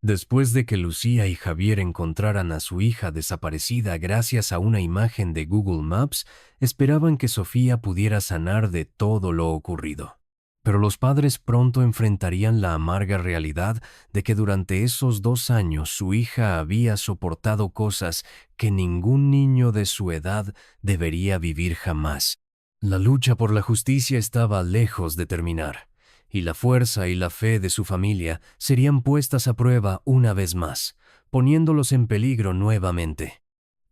Después de que Lucía y Javier encontraran a su hija desaparecida gracias a una imagen de Google Maps, esperaban que Sofía pudiera sanar de todo lo ocurrido. Pero los padres pronto enfrentarían la amarga realidad de que durante esos 2 años su hija había soportado cosas que ningún niño de su edad debería vivir jamás. La lucha por la justicia estaba lejos de terminar, y la fuerza y la fe de su familia serían puestas a prueba una vez más, poniéndolos en peligro nuevamente.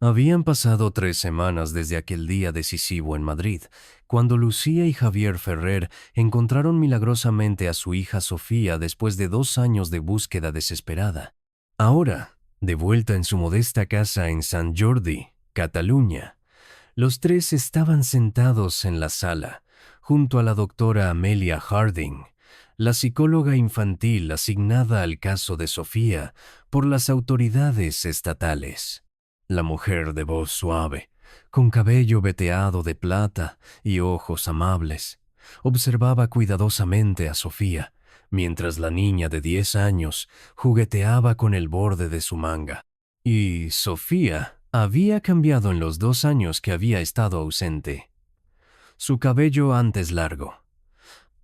Habían pasado 3 semanas desde aquel día decisivo en Madrid, cuando Lucía y Javier Ferrer encontraron milagrosamente a su hija Sofía después de 2 años de búsqueda desesperada. Ahora, de vuelta en su modesta casa en Sant Jordi, Cataluña, los tres estaban sentados en la sala, junto a la doctora Amelia Harding, la psicóloga infantil asignada al caso de Sofía por las autoridades estatales. La mujer de voz suave, con cabello veteado de plata y ojos amables, observaba cuidadosamente a Sofía, mientras la niña de 10 años jugueteaba con el borde de su manga. Y Sofía había cambiado en los 2 años que había estado ausente. Su cabello antes largo,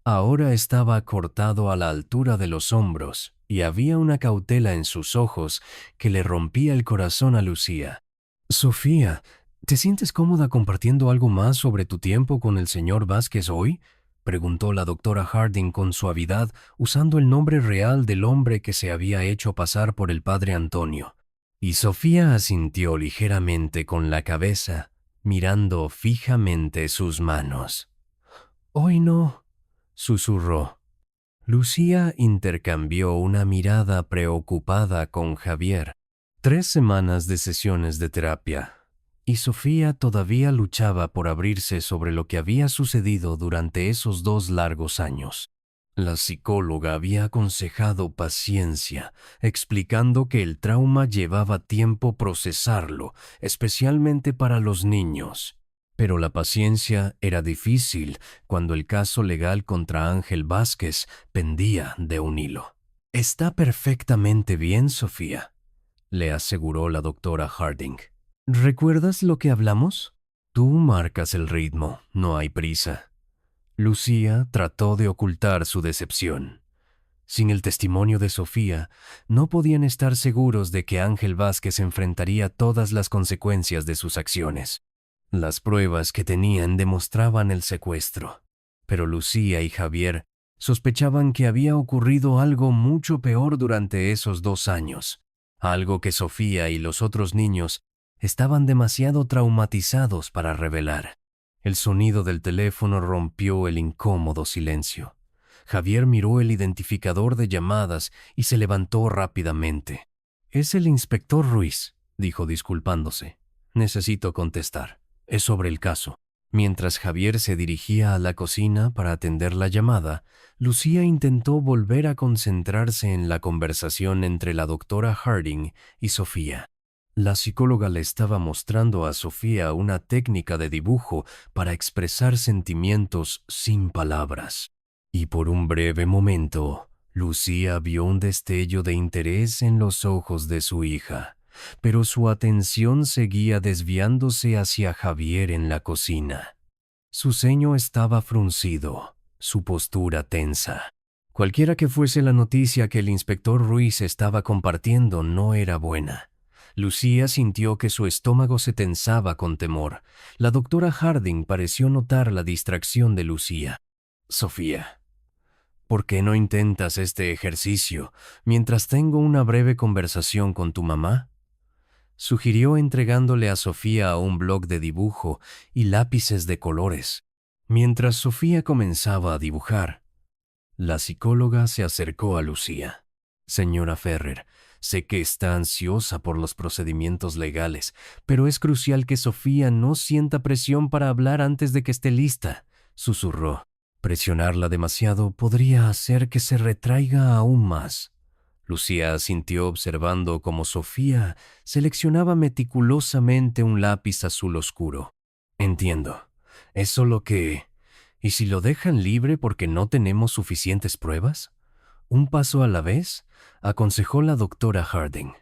ahora estaba cortado a la altura de los hombros y había una cautela en sus ojos que le rompía el corazón a Lucía. Sofía, ¿te sientes cómoda compartiendo algo más sobre tu tiempo con el señor Vázquez hoy? Preguntó la doctora Harding con suavidad, usando el nombre real del hombre que se había hecho pasar por el padre Antonio. Y Sofía asintió ligeramente con la cabeza, mirando fijamente sus manos. «Hoy no», susurró. Lucía intercambió una mirada preocupada con Javier. 3 semanas de sesiones de terapia, y Sofía todavía luchaba por abrirse sobre lo que había sucedido durante esos 2 largos años. La psicóloga había aconsejado paciencia, explicando que el trauma llevaba tiempo procesarlo, especialmente para los niños. Pero la paciencia era difícil cuando el caso legal contra Ángel Vázquez pendía de un hilo. «Está perfectamente bien, Sofía», le aseguró la doctora Harding. «¿Recuerdas lo que hablamos? Tú marcas el ritmo, no hay prisa». Lucía trató de ocultar su decepción. Sin el testimonio de Sofía, no podían estar seguros de que Ángel Vázquez enfrentaría todas las consecuencias de sus acciones. Las pruebas que tenían demostraban el secuestro, pero Lucía y Javier sospechaban que había ocurrido algo mucho peor durante esos 2 años, algo que Sofía y los otros niños estaban demasiado traumatizados para revelar. El sonido del teléfono rompió el incómodo silencio. Javier miró el identificador de llamadas y se levantó rápidamente. «Es el inspector Ruiz», dijo disculpándose. «Necesito contestar. Es sobre el caso». Mientras Javier se dirigía a la cocina para atender la llamada, Lucía intentó volver a concentrarse en la conversación entre la doctora Harding y Sofía. La psicóloga le estaba mostrando a Sofía una técnica de dibujo para expresar sentimientos sin palabras. Y por un breve momento, Lucía vio un destello de interés en los ojos de su hija, pero su atención seguía desviándose hacia Javier en la cocina. Su ceño estaba fruncido, su postura tensa. Cualquiera que fuese la noticia que el inspector Ruiz estaba compartiendo no era buena. Lucía sintió que su estómago se tensaba con temor. La doctora Harding pareció notar la distracción de Lucía. «Sofía, ¿por qué no intentas este ejercicio mientras tengo una breve conversación con tu mamá?», sugirió entregándole a Sofía un bloc de dibujo y lápices de colores. Mientras Sofía comenzaba a dibujar, la psicóloga se acercó a Lucía. «Señora Ferrer, sé que está ansiosa por los procedimientos legales, pero es crucial que Sofía no sienta presión para hablar antes de que esté lista», susurró. «Presionarla demasiado podría hacer que se retraiga aún más». Lucía asintió observando cómo Sofía seleccionaba meticulosamente un lápiz azul oscuro. «Entiendo. Es solo que... ¿Y si lo dejan libre porque no tenemos suficientes pruebas? Un paso a la vez, aconsejó la doctora Harding.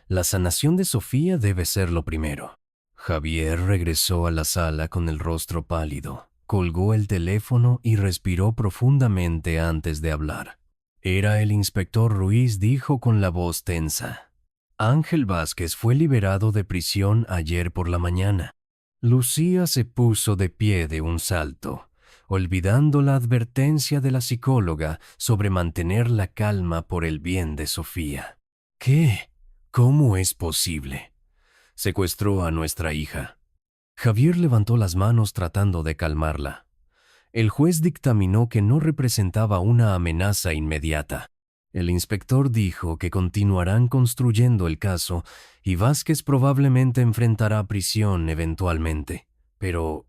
La sanación de Sofía debe ser lo primero. Javier regresó a la sala con el rostro pálido, colgó el teléfono y respiró profundamente antes de hablar. Era el inspector Ruiz, dijo con la voz tensa. Ángel Vázquez fue liberado de prisión ayer por la mañana. Lucía se puso de pie de un salto, olvidando la advertencia de la psicóloga sobre mantener la calma por el bien de Sofía. ¿Qué? ¿Cómo es posible? Secuestró a nuestra hija. Javier levantó las manos tratando de calmarla. El juez dictaminó que no representaba una amenaza inmediata. El inspector dijo que continuarán construyendo el caso y Vázquez probablemente enfrentará prisión eventualmente. ¿Pero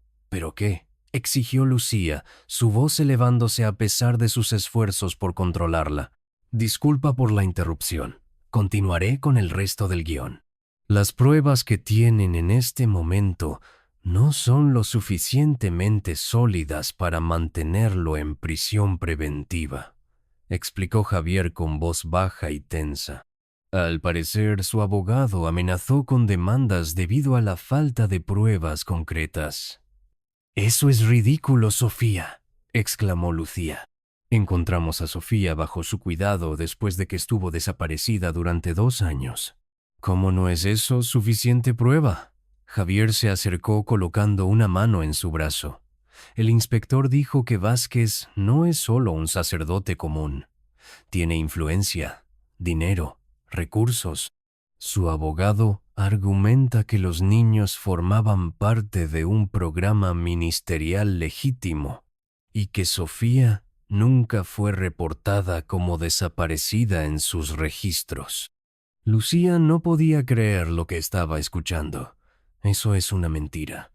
qué? Exigió Lucía, su voz elevándose a pesar de sus esfuerzos por controlarla. Disculpa por la interrupción. Continuaré con el resto del guión. Las pruebas que tienen en este momento no son lo suficientemente sólidas para mantenerlo en prisión preventiva, explicó Javier con voz baja y tensa. Al parecer, su abogado amenazó con demandas debido a la falta de pruebas concretas. «Eso es ridículo, Sofía», exclamó Lucía. «Encontramos a Sofía bajo su cuidado después de que estuvo desaparecida durante 2 años. ¿Cómo no es eso suficiente prueba?». Javier se acercó colocando una mano en su brazo. El inspector dijo que Vázquez no es solo un sacerdote común. Tiene influencia, dinero, recursos. Su abogado argumenta que los niños formaban parte de un programa ministerial legítimo y que Sofía nunca fue reportada como desaparecida en sus registros. Lucía no podía creer lo que estaba escuchando. Eso es una mentira.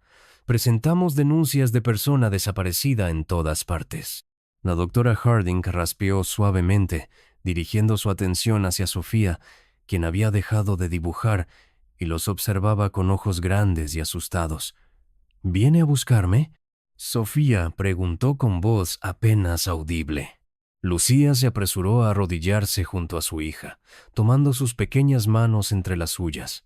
Presentamos denuncias de persona desaparecida en todas partes. La doctora Harding raspeó suavemente, dirigiendo su atención hacia Sofía, quien había dejado de dibujar y los observaba con ojos grandes y asustados. «¿Viene a buscarme?», Sofía preguntó con voz apenas audible. Lucía se apresuró a arrodillarse junto a su hija, tomando sus pequeñas manos entre las suyas.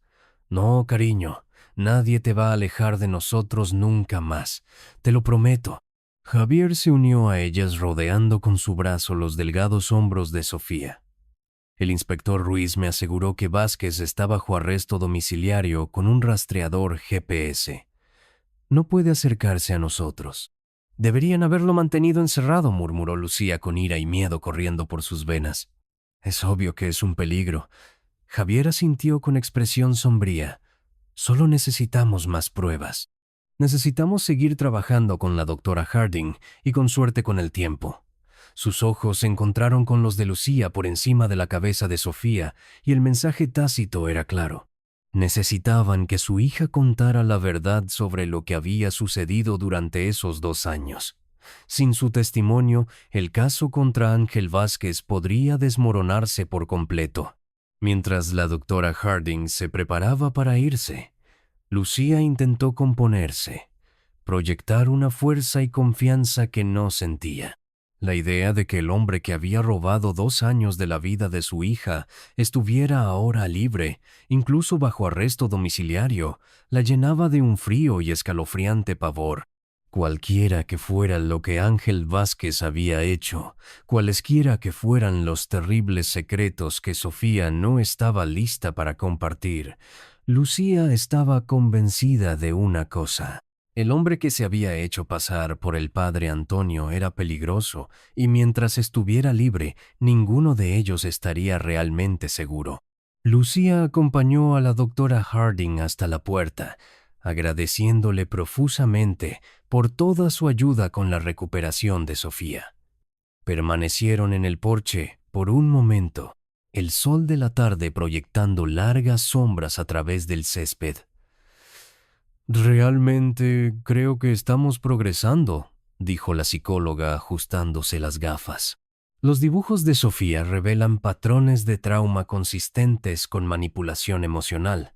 «No, cariño, nadie te va a alejar de nosotros nunca más, te lo prometo». Javier se unió a ellas rodeando con su brazo los delgados hombros de Sofía. El inspector Ruiz me aseguró que Vázquez está bajo arresto domiciliario con un rastreador GPS. No puede acercarse a nosotros. «Deberían haberlo mantenido encerrado», murmuró Lucía con ira y miedo corriendo por sus venas. «Es obvio que es un peligro». Javier asintió con expresión sombría. «Solo necesitamos más pruebas. Necesitamos seguir trabajando con la doctora Harding y con suerte con el tiempo». Sus ojos se encontraron con los de Lucía por encima de la cabeza de Sofía y el mensaje tácito era claro. Necesitaban que su hija contara la verdad sobre lo que había sucedido durante esos 2 años. Sin su testimonio, el caso contra Ángel Vázquez podría desmoronarse por completo. Mientras la doctora Harding se preparaba para irse, Lucía intentó componerse, proyectar una fuerza y confianza que no sentía. La idea de que el hombre que había robado 2 años de la vida de su hija estuviera ahora libre, incluso bajo arresto domiciliario, la llenaba de un frío y escalofriante pavor. Cualquiera que fuera lo que Ángel Vázquez había hecho, cualesquiera que fueran los terribles secretos que Sofía no estaba lista para compartir, Lucía estaba convencida de una cosa. El hombre que se había hecho pasar por el padre Antonio era peligroso, y mientras estuviera libre, ninguno de ellos estaría realmente seguro. Lucía acompañó a la doctora Harding hasta la puerta, agradeciéndole profusamente por toda su ayuda con la recuperación de Sofía. Permanecieron en el porche por un momento, el sol de la tarde proyectando largas sombras a través del césped. «Realmente creo que estamos progresando», dijo la psicóloga ajustándose las gafas. Los dibujos de Sofía revelan patrones de trauma consistentes con manipulación emocional,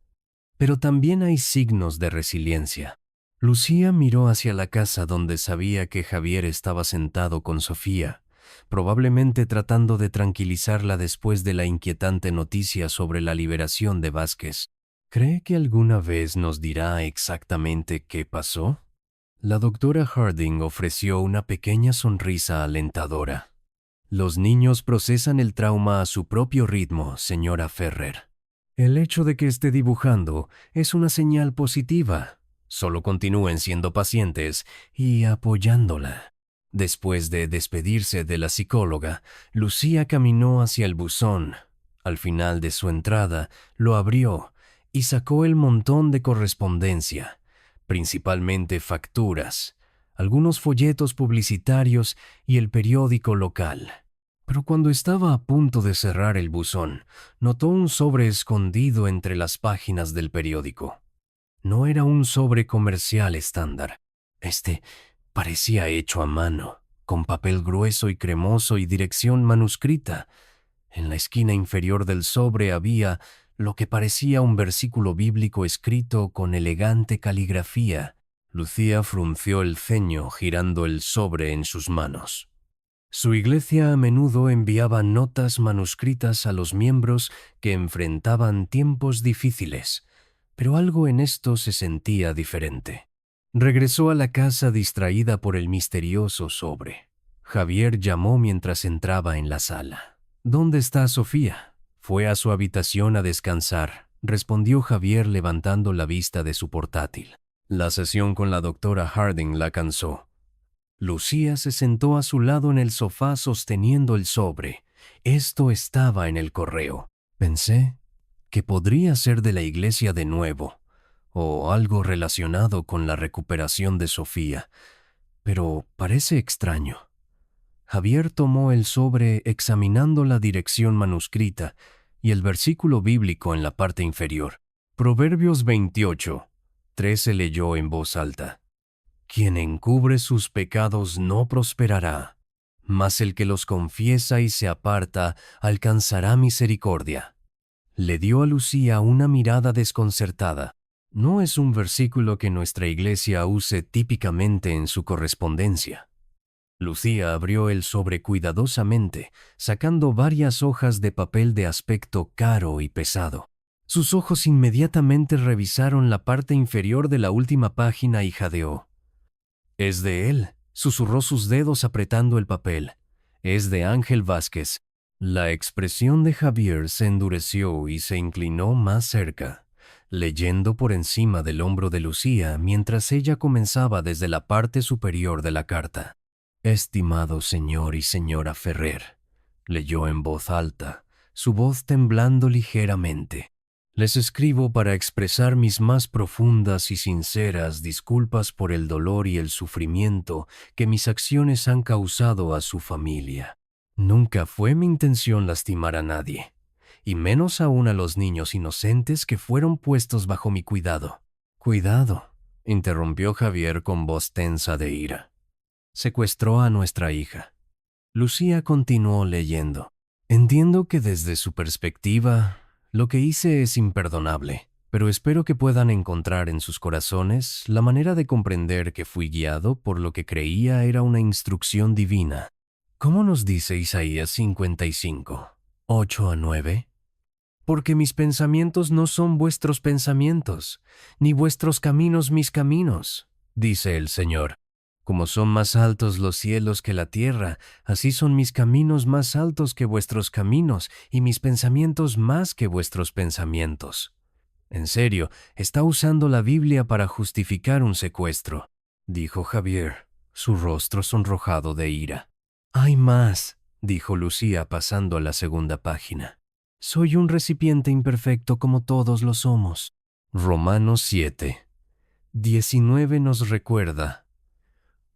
pero también hay signos de resiliencia. Lucía miró hacia la casa donde sabía que Javier estaba sentado con Sofía, probablemente tratando de tranquilizarla después de la inquietante noticia sobre la liberación de Vázquez. ¿Cree que alguna vez nos dirá exactamente qué pasó? La doctora Harding ofreció una pequeña sonrisa alentadora. Los niños procesan el trauma a su propio ritmo, señora Ferrer. El hecho de que esté dibujando es una señal positiva. Solo continúen siendo pacientes y apoyándola. Después de despedirse de la psicóloga, Lucía caminó hacia el buzón. Al final de su entrada, lo abrió y sacó el montón de correspondencia, principalmente facturas, algunos folletos publicitarios y el periódico local. Pero cuando estaba a punto de cerrar el buzón, notó un sobre escondido entre las páginas del periódico. No era un sobre comercial estándar. Este parecía hecho a mano, con papel grueso y cremoso y dirección manuscrita. En la esquina inferior del sobre había lo que parecía un versículo bíblico escrito con elegante caligrafía. Lucía frunció el ceño girando el sobre en sus manos. Su iglesia a menudo enviaba notas manuscritas a los miembros que enfrentaban tiempos difíciles, pero algo en esto se sentía diferente. Regresó a la casa distraída por el misterioso sobre. Javier llamó mientras entraba en la sala. ¿Dónde está Sofía? Fue a su habitación a descansar, respondió Javier levantando la vista de su portátil. La sesión con la doctora Harding la cansó. Lucía se sentó a su lado en el sofá sosteniendo el sobre. Esto estaba en el correo. Pensé que podría ser de la iglesia de nuevo, o algo relacionado con la recuperación de Sofía, pero parece extraño. Javier tomó el sobre examinando la dirección manuscrita y el versículo bíblico en la parte inferior. Proverbios 28:13 leyó en voz alta. Quien encubre sus pecados no prosperará, mas el que los confiesa y se aparta alcanzará misericordia. Le dio a Lucía una mirada desconcertada. No es un versículo que nuestra iglesia use típicamente en su correspondencia. Lucía abrió el sobre cuidadosamente, sacando varias hojas de papel de aspecto caro y pesado. Sus ojos inmediatamente revisaron la parte inferior de la última página y jadeó. «Es de él», susurró sus dedos apretando el papel. «Es de Ángel Vázquez». La expresión de Javier se endureció y se inclinó más cerca, leyendo por encima del hombro de Lucía mientras ella comenzaba desde la parte superior de la carta. «Estimado señor y señora Ferrer», leyó en voz alta, su voz temblando ligeramente. «Les escribo para expresar mis más profundas y sinceras disculpas por el dolor y el sufrimiento que mis acciones han causado a su familia. Nunca fue mi intención lastimar a nadie, y menos aún a los niños inocentes que fueron puestos bajo mi cuidado». «Cuidado», interrumpió Javier con voz tensa de ira. «Secuestró a nuestra hija». Lucía continuó leyendo. «Entiendo que desde su perspectiva, lo que hice es imperdonable, pero espero que puedan encontrar en sus corazones la manera de comprender que fui guiado por lo que creía era una instrucción divina. ¿Cómo nos dice Isaías 55, 8-9? Porque mis pensamientos no son vuestros pensamientos, ni vuestros caminos mis caminos, dice el Señor. Como son más altos los cielos que la tierra, así son mis caminos más altos que vuestros caminos y mis pensamientos más que vuestros pensamientos. En serio, está usando la Biblia para justificar un secuestro, dijo Javier, su rostro sonrojado de ira. Hay más, dijo Lucía pasando a la segunda página. Soy un recipiente imperfecto como todos lo somos. Romanos 7:19 nos recuerda.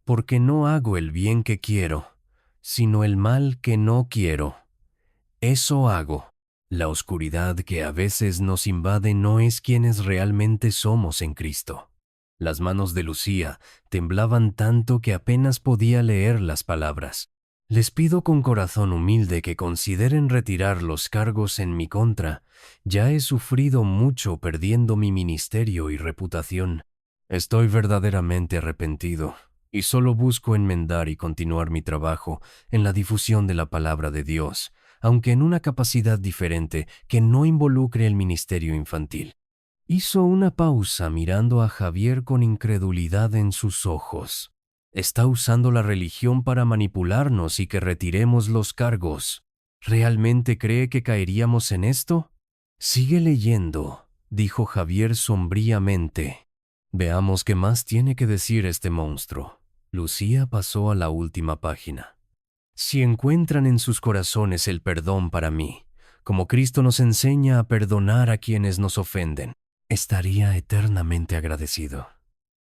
Porque no hago el bien que quiero, sino el mal que no quiero. Eso hago. La oscuridad que a veces nos invade no es quienes realmente somos en Cristo. Las manos de Lucía temblaban tanto que apenas podía leer las palabras. Les pido con corazón humilde que consideren retirar los cargos en mi contra. Ya he sufrido mucho perdiendo mi ministerio y reputación. Estoy verdaderamente arrepentido y solo busco enmendar y continuar mi trabajo en la difusión de la palabra de Dios, aunque en una capacidad diferente que no involucre el ministerio infantil. Hizo una pausa mirando a Javier con incredulidad en sus ojos. ¿Está usando la religión para manipularnos y que retiremos los cargos? ¿Realmente cree que caeríamos en esto? Sigue leyendo, dijo Javier sombríamente. Veamos qué más tiene que decir este monstruo. Lucía pasó a la última página. Si encuentran en sus corazones el perdón para mí, como Cristo nos enseña a perdonar a quienes nos ofenden, estaría eternamente agradecido.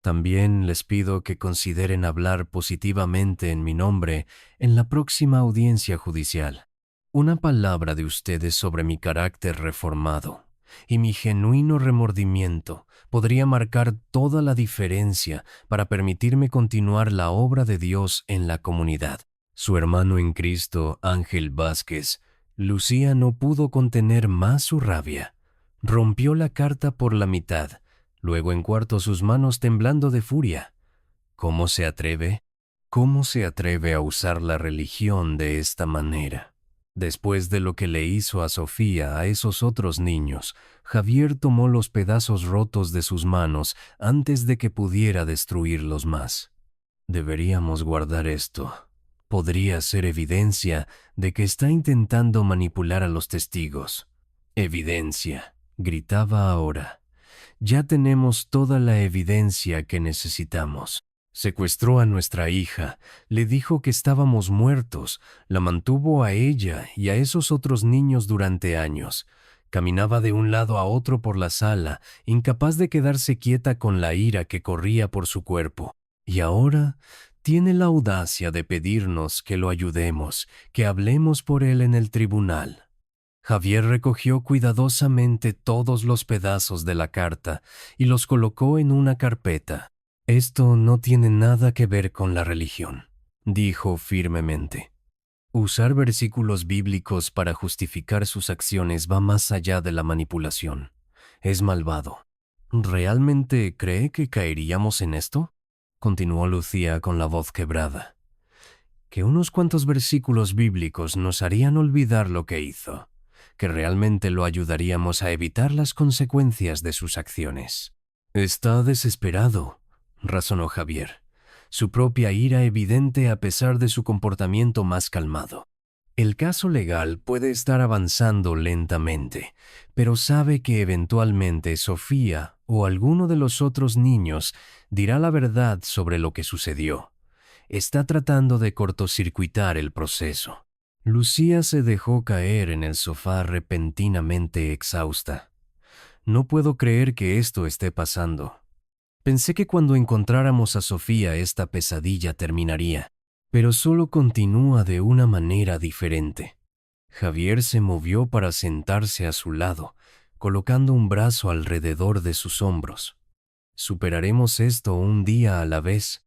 También les pido que consideren hablar positivamente en mi nombre en la próxima audiencia judicial. Una palabra de ustedes sobre mi carácter reformado y mi genuino remordimiento podría marcar toda la diferencia para permitirme continuar la obra de Dios en la comunidad. Su hermano en Cristo, Ángel Vázquez, Lucía no pudo contener más su rabia. Rompió la carta por la mitad, luego encuartó sus manos temblando de furia. ¿Cómo se atreve? ¿Cómo se atreve a usar la religión de esta manera? Después de lo que le hizo a Sofía a esos otros niños, Javier tomó los pedazos rotos de sus manos antes de que pudiera destruirlos más. Deberíamos guardar esto. Podría ser evidencia de que está intentando manipular a los testigos. Evidencia, gritaba ahora. Ya tenemos toda la evidencia que necesitamos. Secuestró a nuestra hija, le dijo que estábamos muertos, la mantuvo a ella y a esos otros niños durante años. Caminaba de un lado a otro por la sala, incapaz de quedarse quieta con la ira que corría por su cuerpo. Y ahora tiene la audacia de pedirnos que lo ayudemos, que hablemos por él en el tribunal. Javier recogió cuidadosamente todos los pedazos de la carta y los colocó en una carpeta. Esto no tiene nada que ver con la religión, dijo firmemente. Usar versículos bíblicos para justificar sus acciones va más allá de la manipulación. Es malvado. ¿Realmente cree que caeríamos en esto? Continuó Lucía con la voz quebrada. Que unos cuantos versículos bíblicos nos harían olvidar lo que hizo, que realmente lo ayudaríamos a evitar las consecuencias de sus acciones. Está desesperado, razonó Javier, su propia ira evidente a pesar de su comportamiento más calmado. El caso legal puede estar avanzando lentamente, pero sabe que eventualmente Sofía o alguno de los otros niños dirá la verdad sobre lo que sucedió. Está tratando de cortocircuitar el proceso. Lucía se dejó caer en el sofá repentinamente exhausta. No puedo creer que esto esté pasando. Pensé que cuando encontráramos a Sofía esta pesadilla terminaría, pero solo continúa de una manera diferente. Javier se movió para sentarse a su lado, colocando un brazo alrededor de sus hombros. Superaremos esto un día a la vez.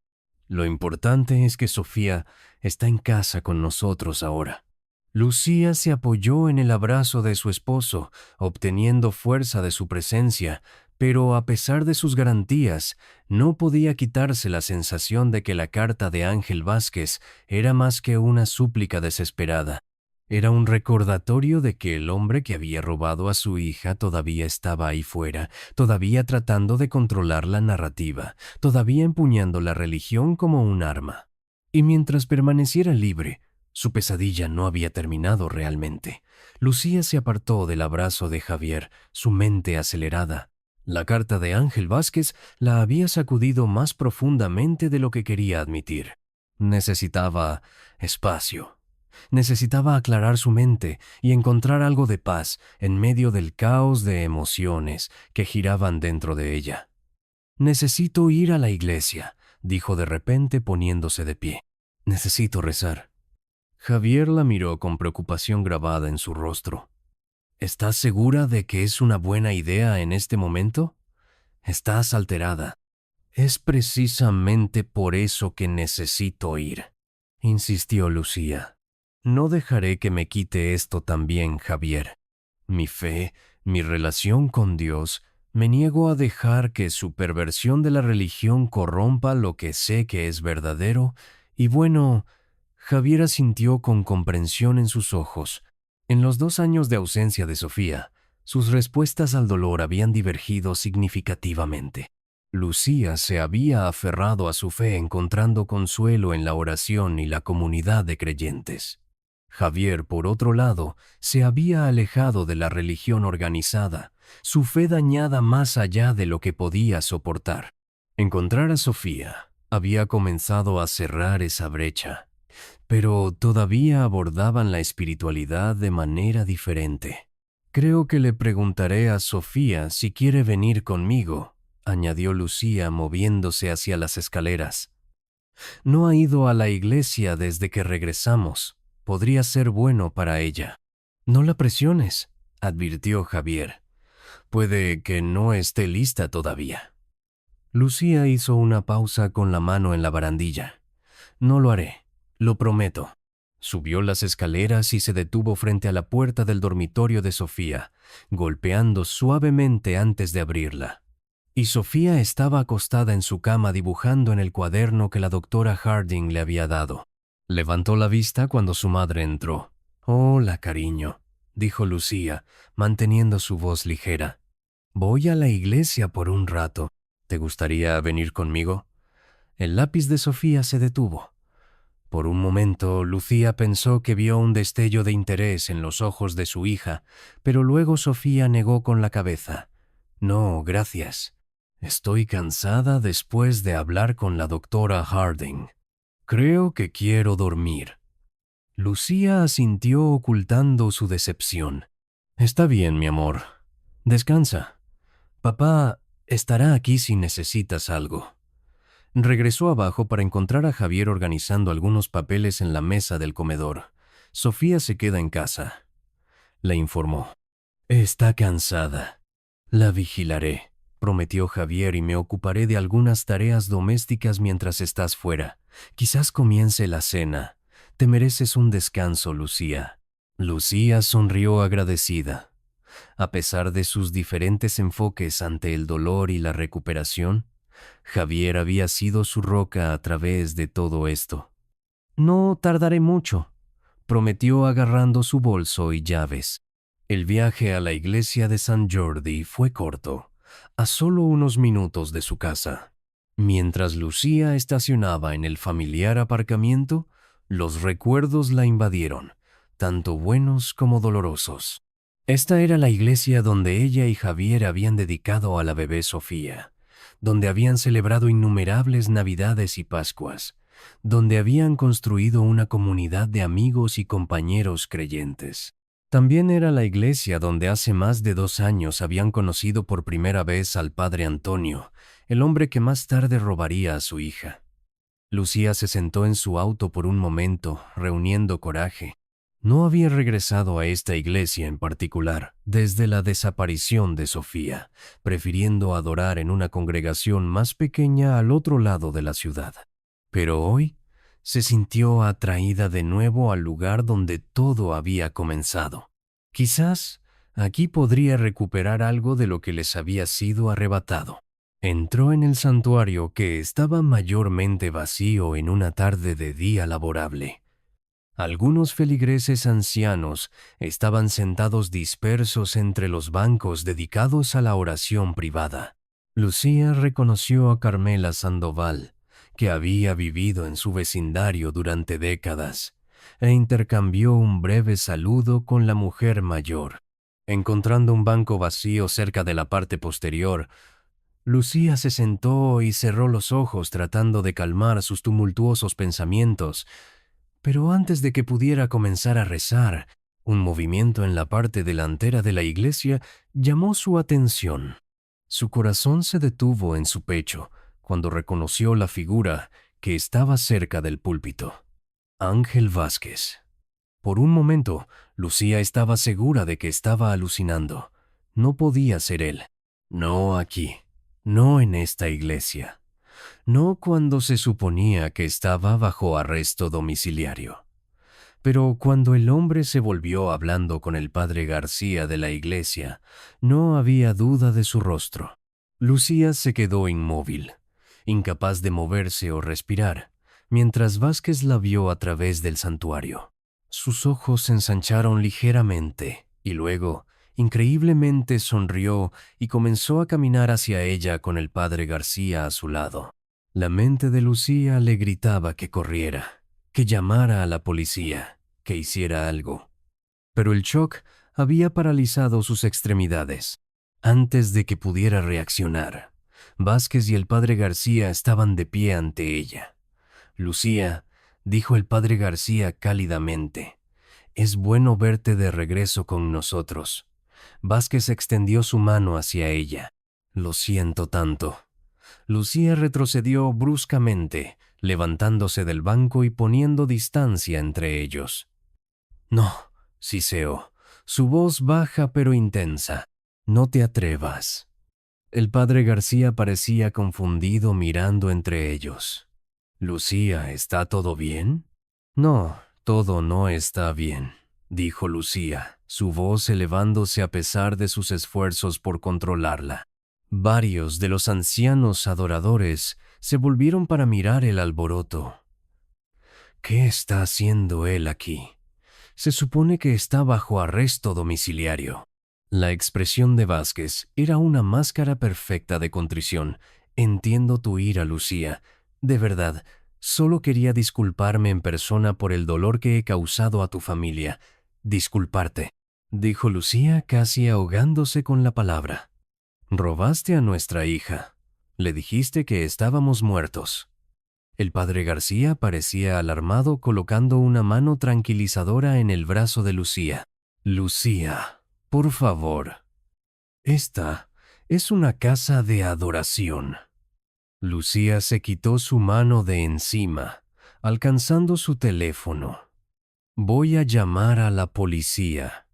Lo importante es que Sofía está en casa con nosotros ahora. Lucía se apoyó en el abrazo de su esposo, obteniendo fuerza de su presencia, pero a pesar de sus garantías, no podía quitarse la sensación de que la carta de Ángel Vázquez era más que una súplica desesperada. Era un recordatorio de que el hombre que había robado a su hija todavía estaba ahí fuera, todavía tratando de controlar la narrativa, todavía empuñando la religión como un arma. Y mientras permaneciera libre, su pesadilla no había terminado realmente. Lucía se apartó del abrazo de Javier, su mente acelerada. La carta de Ángel Vázquez la había sacudido más profundamente de lo que quería admitir. Necesitaba espacio. Necesitaba aclarar su mente y encontrar algo de paz en medio del caos de emociones que giraban dentro de ella. «Necesito ir a la iglesia», dijo de repente poniéndose de pie. «Necesito rezar». Javier la miró con preocupación grabada en su rostro. «¿Estás segura de que es una buena idea en este momento? Estás alterada». «Es precisamente por eso que necesito ir», insistió Lucía. «No dejaré que me quite esto también, Javier. Mi fe, mi relación con Dios, Me niego a dejar que su perversión de la religión corrompa lo que sé que es verdadero, y bueno, Javier asintió con comprensión en sus ojos. En los 2 años de ausencia de Sofía, sus respuestas al dolor habían divergido significativamente. Lucía se había aferrado a su fe encontrando consuelo en la oración y la comunidad de creyentes. Javier, por otro lado, se había alejado de la religión organizada, su fe dañada más allá de lo que podía soportar. Encontrar a Sofía había comenzado a cerrar esa brecha, pero todavía abordaban la espiritualidad de manera diferente. Creo que le preguntaré a Sofía si quiere venir conmigo, añadió Lucía moviéndose hacia las escaleras. No ha ido a la iglesia desde que regresamos. Podría ser bueno para ella. No la presiones, advirtió Javier. Puede que no esté lista todavía. Lucía hizo una pausa con la mano en la barandilla. No lo haré, lo prometo. Subió las escaleras y se detuvo frente a la puerta del dormitorio de Sofía, golpeando suavemente antes de abrirla. Y Sofía estaba acostada en su cama dibujando en el cuaderno que la doctora Harding le había dado. Levantó la vista cuando su madre entró. «Hola, cariño», dijo Lucía, manteniendo su voz ligera. «Voy a la iglesia por un rato. ¿Te gustaría venir conmigo?» El lápiz de Sofía se detuvo. Por un momento, Lucía pensó que vio un destello de interés en los ojos de su hija, pero luego Sofía negó con la cabeza. «No, gracias. Estoy cansada después de hablar con la doctora Harding. Creo que quiero dormir». Lucía asintió ocultando su decepción. «Está bien, mi amor. Descansa. Papá estará aquí si necesitas algo». Regresó abajo para encontrar a Javier organizando algunos papeles en la mesa del comedor. «Sofía se queda en casa», le informó. «Está cansada. La vigilaré», prometió Javier, «y me ocuparé de algunas tareas domésticas mientras estás fuera. Quizás comience la cena. Te mereces un descanso, Lucía». Lucía sonrió agradecida. A pesar de sus diferentes enfoques ante el dolor y la recuperación, Javier había sido su roca a través de todo esto. «No tardaré mucho», prometió agarrando su bolso y llaves. El viaje a la iglesia de San Jordi fue corto, a solo unos minutos de su casa. Mientras Lucía estacionaba en el familiar aparcamiento, los recuerdos la invadieron, tanto buenos como dolorosos. Esta era la iglesia donde ella y Javier habían dedicado a la bebé Sofía, donde habían celebrado innumerables Navidades y Pascuas, donde habían construido una comunidad de amigos y compañeros creyentes. También era la iglesia donde hace más de 2 años habían conocido por primera vez al padre Antonio, el hombre que más tarde robaría a su hija. Lucía se sentó en su auto por un momento, reuniendo coraje. No había regresado a esta iglesia en particular desde la desaparición de Sofía, prefiriendo adorar en una congregación más pequeña al otro lado de la ciudad. Pero hoy se sintió atraída de nuevo al lugar donde todo había comenzado. Quizás aquí podría recuperar algo de lo que les había sido arrebatado. Entró en el santuario, que estaba mayormente vacío en una tarde de día laborable. Algunos feligreses ancianos estaban sentados dispersos entre los bancos dedicados a la oración privada. Lucía reconoció a Carmela Sandoval, que había vivido en su vecindario durante décadas, e intercambió un breve saludo con la mujer mayor. Encontrando un banco vacío cerca de la parte posterior, Lucía se sentó y cerró los ojos tratando de calmar sus tumultuosos pensamientos. Pero antes de que pudiera comenzar a rezar, un movimiento en la parte delantera de la iglesia llamó su atención. Su corazón se detuvo en su pecho cuando reconoció la figura que estaba cerca del púlpito. Ángel Vázquez. Por un momento, Lucía estaba segura de que estaba alucinando. No podía ser él. No aquí. No en esta iglesia. No cuando se suponía que estaba bajo arresto domiciliario. Pero cuando el hombre se volvió hablando con el padre García de la iglesia, no había duda de su rostro. Lucía se quedó inmóvil, incapaz de moverse o respirar, mientras Vázquez la vio a través del santuario. Sus ojos se ensancharon ligeramente y luego, increíblemente, sonrió y comenzó a caminar hacia ella con el padre García a su lado. La mente de Lucía le gritaba que corriera, que llamara a la policía, que hiciera algo. Pero el shock había paralizado sus extremidades. Antes de que pudiera reaccionar, Vázquez y el padre García estaban de pie ante ella. Lucía, dijo el padre García cálidamente, es bueno verte de regreso con nosotros. Vázquez extendió su mano hacia ella. Lo siento tanto. Lucía retrocedió bruscamente, levantándose del banco y poniendo distancia entre ellos. No, siseó, su voz baja pero intensa. No te atrevas. El padre García parecía confundido mirando entre ellos. Lucía, ¿está todo bien? No, todo no está bien, dijo Lucía, su voz elevándose a pesar de sus esfuerzos por controlarla. Varios de los ancianos adoradores se volvieron para mirar el alboroto. ¿Qué está haciendo él aquí? Se supone que está bajo arresto domiciliario. La expresión de Vázquez era una máscara perfecta de contrición. Entiendo tu ira, Lucía. De verdad, solo quería disculparme en persona por el dolor que he causado a tu familia. Disculparte, dijo Lucía casi ahogándose con la palabra. Robaste a nuestra hija. Le dijiste que estábamos muertos. El padre García parecía alarmado colocando una mano tranquilizadora en el brazo de Lucía. Lucía, por favor. Esta es una casa de adoración. Lucía se quitó su mano de encima, alcanzando su teléfono. Voy a llamar a la policía.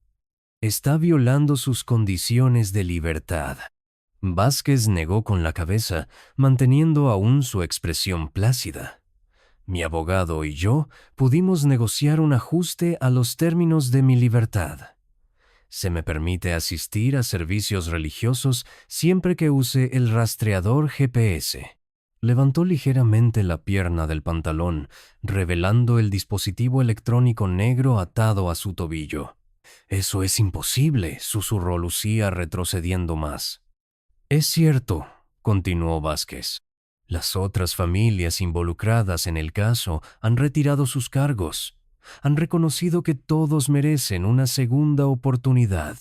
Está violando sus condiciones de libertad. Vázquez negó con la cabeza, manteniendo aún su expresión plácida. Mi abogado y yo pudimos negociar un ajuste a los términos de mi libertad. Se me permite asistir a servicios religiosos siempre que use el rastreador GPS. Levantó ligeramente la pierna del pantalón, revelando el dispositivo electrónico negro atado a su tobillo. Eso es imposible, susurró Lucía retrocediendo más. Es cierto, continuó Vázquez. Las otras familias involucradas en el caso han retirado sus cargos. Han reconocido que todos merecen una segunda oportunidad,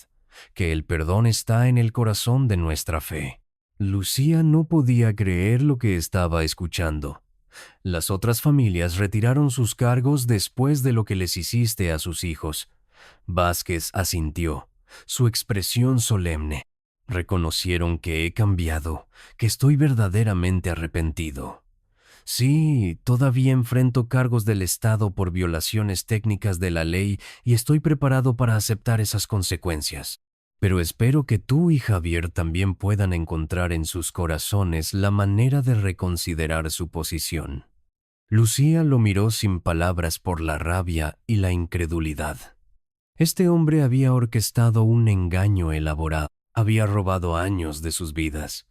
que el perdón está en el corazón de nuestra fe. Lucía no podía creer lo que estaba escuchando. Las otras familias retiraron sus cargos después de lo que les hiciste a sus hijos. Vázquez asintió, su expresión solemne. Reconocieron que he cambiado, que estoy verdaderamente arrepentido. Sí, todavía enfrento cargos del Estado por violaciones técnicas de la ley y estoy preparado para aceptar esas consecuencias. Pero espero que tú y Javier también puedan encontrar en sus corazones la manera de reconsiderar su posición. Lucía lo miró sin palabras por la rabia y la incredulidad. Este hombre había orquestado un engaño elaborado. Había robado años de sus vidas.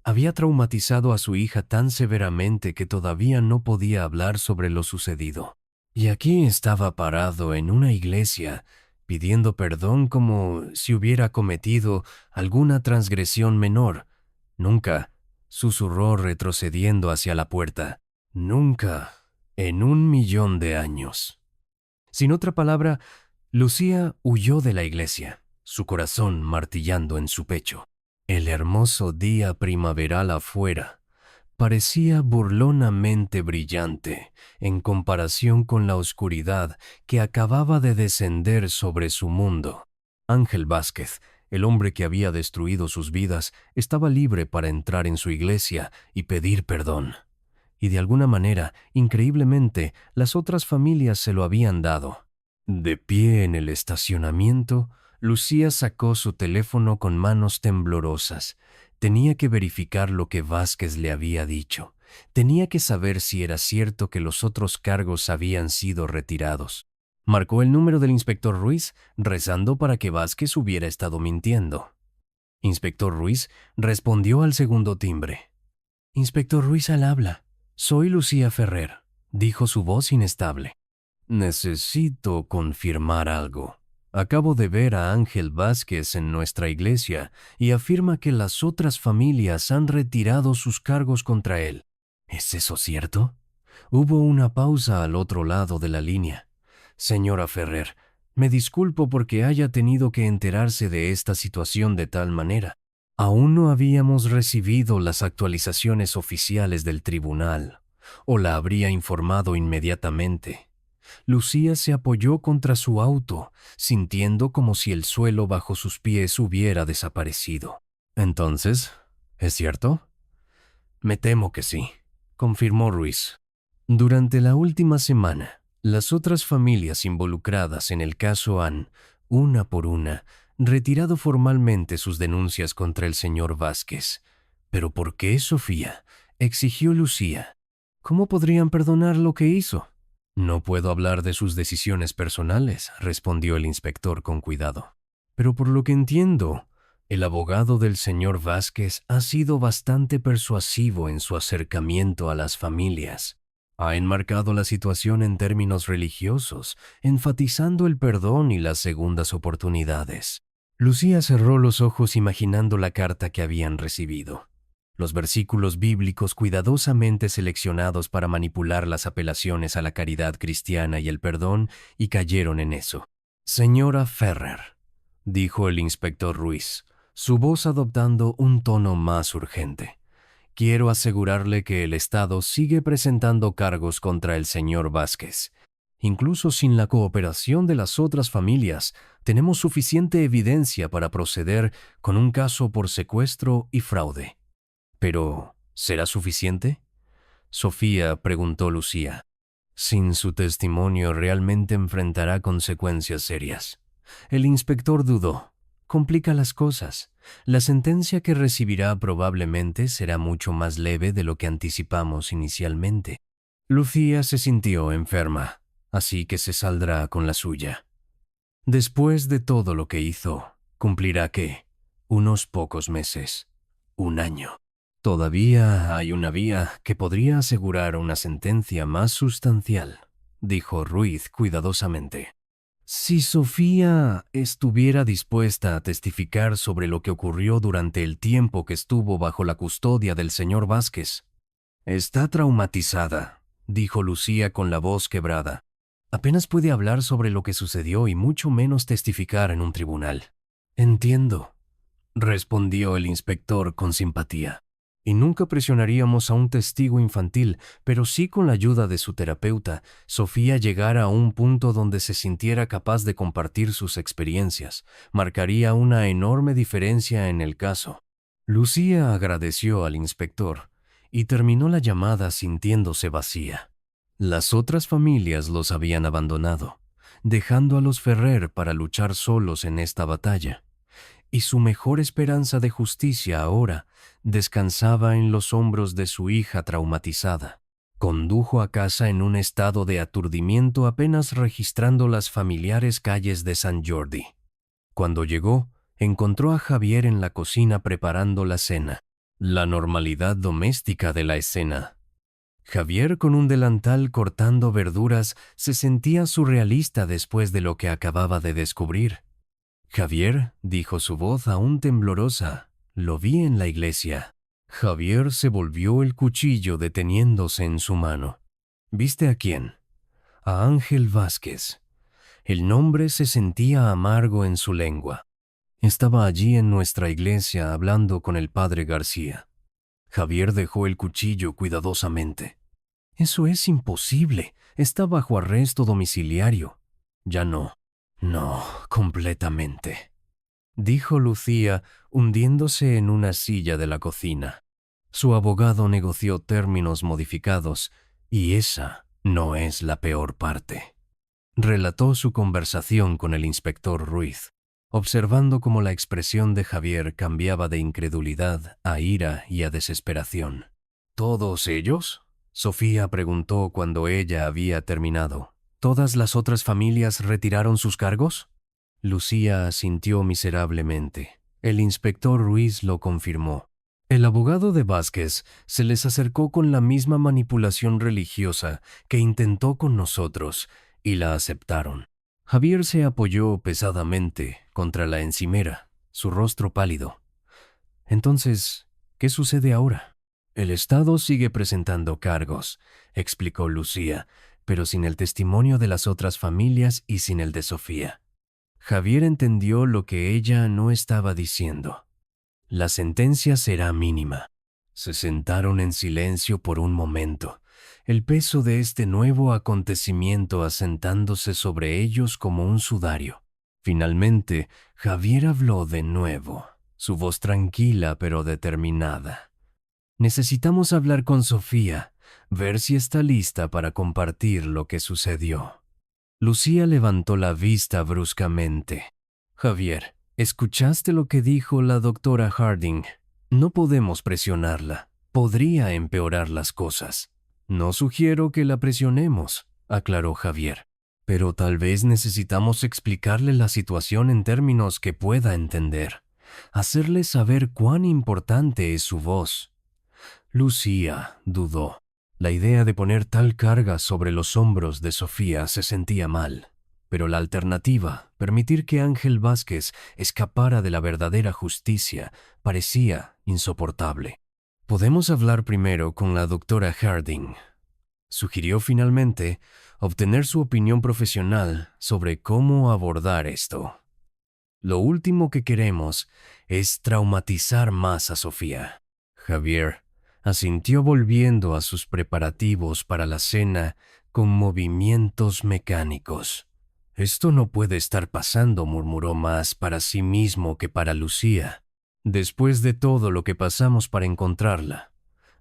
Había traumatizado a su hija tan severamente que todavía no podía hablar sobre lo sucedido. Y aquí estaba parado en una iglesia, pidiendo perdón como si hubiera cometido alguna transgresión menor. Nunca, susurró retrocediendo hacia la puerta. Nunca, en 1.000.000 de años. Sin otra palabra, Lucía huyó de la iglesia, su corazón martillando en su pecho. El hermoso día primaveral afuera parecía burlonamente brillante en comparación con la oscuridad que acababa de descender sobre su mundo. Ángel Vázquez, el hombre que había destruido sus vidas, estaba libre para entrar en su iglesia y pedir perdón. Y de alguna manera, increíblemente, las otras familias se lo habían dado. De pie en el estacionamiento, Lucía sacó su teléfono con manos temblorosas. Tenía que verificar lo que Vázquez le había dicho. Tenía que saber si era cierto que los otros cargos habían sido retirados. Marcó el número del inspector Ruiz, rezando para que Vázquez hubiera estado mintiendo. Inspector Ruiz respondió al segundo timbre. «Inspector Ruiz al habla. Soy Lucía Ferrer», dijo su voz inestable. «Necesito confirmar algo. Acabo de ver a Ángel Vázquez en nuestra iglesia y afirma que las otras familias han retirado sus cargos contra él. ¿Es eso cierto?» Hubo una pausa al otro lado de la línea. «Señora Ferrer, me disculpo porque haya tenido que enterarse de esta situación de tal manera. Aún no habíamos recibido las actualizaciones oficiales del tribunal, o la habría informado inmediatamente». Lucía se apoyó contra su auto, sintiendo como si el suelo bajo sus pies hubiera desaparecido. «Entonces, ¿es cierto?» «Me temo que sí», confirmó Ruiz. Durante la última semana, las otras familias involucradas en el caso han, una por una, retirado formalmente sus denuncias contra el señor Vázquez. «¿Pero por qué, Sofía?», exigió Lucía. «¿Cómo podrían perdonar lo que hizo?» «No puedo hablar de sus decisiones personales», respondió el inspector con cuidado. «Pero por lo que entiendo, el abogado del señor Vázquez ha sido bastante persuasivo en su acercamiento a las familias. Ha enmarcado la situación en términos religiosos, enfatizando el perdón y las segundas oportunidades». Lucía cerró los ojos imaginando la carta que habían recibido. Los versículos bíblicos cuidadosamente seleccionados para manipular las apelaciones a la caridad cristiana y el perdón, y cayeron en eso. «Señora Ferrer», dijo el inspector Ruiz, su voz adoptando un tono más urgente, «quiero asegurarle que el Estado sigue presentando cargos contra el señor Vázquez. Incluso sin la cooperación de las otras familias, tenemos suficiente evidencia para proceder con un caso por secuestro y fraude». «¿Pero será suficiente?», Sofía preguntó Lucía. «Sin su testimonio realmente enfrentará consecuencias serias». El inspector dudó. «Complica las cosas. La sentencia que recibirá probablemente será mucho más leve de lo que anticipamos inicialmente». Lucía se sintió enferma, así que se saldrá con la suya. Después de todo lo que hizo, cumplirá ¿qué? Unos pocos meses. Un año. «Todavía hay una vía que podría asegurar una sentencia más sustancial», dijo Ruiz cuidadosamente. «Si Sofía estuviera dispuesta a testificar sobre lo que ocurrió durante el tiempo que estuvo bajo la custodia del señor Vázquez». «Está traumatizada», dijo Lucía con la voz quebrada. «Apenas puede hablar sobre lo que sucedió y mucho menos testificar en un tribunal». «Entiendo», respondió el inspector con simpatía. «Y nunca presionaríamos a un testigo infantil, pero sí con la ayuda de su terapeuta, Sofía llegara a un punto donde se sintiera capaz de compartir sus experiencias. Marcaría una enorme diferencia en el caso». Lucía agradeció al inspector y terminó la llamada sintiéndose vacía. Las otras familias los habían abandonado, dejando a los Ferrer para luchar solos en esta batalla. Y su mejor esperanza de justicia ahora descansaba en los hombros de su hija traumatizada. Condujo a casa en un estado de aturdimiento apenas registrando las familiares calles de San Jordi. Cuando llegó, encontró a Javier en la cocina preparando la cena. La normalidad doméstica de la escena. Javier, con un delantal cortando verduras, se sentía surrealista después de lo que acababa de descubrir. «Javier», dijo su voz aún temblorosa, «lo vi en la iglesia». Javier se volvió el cuchillo deteniéndose en su mano. «¿Viste a quién?» «A Ángel Vázquez». El nombre se sentía amargo en su lengua. «Estaba allí en nuestra iglesia hablando con el padre García». Javier dejó el cuchillo cuidadosamente. «Eso es imposible. Está bajo arresto domiciliario». «Ya no». «No, completamente», dijo Lucía, hundiéndose en una silla de la cocina. Su abogado negoció términos modificados, y esa no es la peor parte. Relató su conversación con el inspector Ruiz, observando cómo la expresión de Javier cambiaba de incredulidad a ira y a desesperación. «¿Todos ellos?», Sofía preguntó cuando ella había terminado. ¿Todas las otras familias retiraron sus cargos? Lucía asintió miserablemente. El inspector Ruiz lo confirmó. El abogado de Vázquez se les acercó con la misma manipulación religiosa que intentó con nosotros y la aceptaron. Javier se apoyó pesadamente contra la encimera, su rostro pálido. Entonces, ¿qué sucede ahora? El Estado sigue presentando cargos, explicó Lucía, pero sin el testimonio de las otras familias y sin el de Sofía. Javier entendió lo que ella no estaba diciendo. La sentencia será mínima. Se sentaron en silencio por un momento, el peso de este nuevo acontecimiento asentándose sobre ellos como un sudario. Finalmente, Javier habló de nuevo, su voz tranquila pero determinada. Necesitamos hablar con Sofía, ver si está lista para compartir lo que sucedió. Lucía levantó la vista bruscamente. Javier, ¿escuchaste lo que dijo la doctora Harding? No podemos presionarla. Podría empeorar las cosas. No sugiero que la presionemos, aclaró Javier. Pero tal vez necesitamos explicarle la situación en términos que pueda entender. Hacerle saber cuán importante es su voz. Lucía dudó. La idea de poner tal carga sobre los hombros de Sofía se sentía mal. Pero la alternativa, permitir que Ángel Vázquez escapara de la verdadera justicia, parecía insoportable. Podemos hablar primero con la doctora Harding. Sugirió finalmente obtener su opinión profesional sobre cómo abordar esto. Lo último que queremos es traumatizar más a Sofía. Javier asintió volviendo a sus preparativos para la cena con movimientos mecánicos. Esto no puede estar pasando, murmuró más para sí mismo que para Lucía. Después de todo lo que pasamos para encontrarla,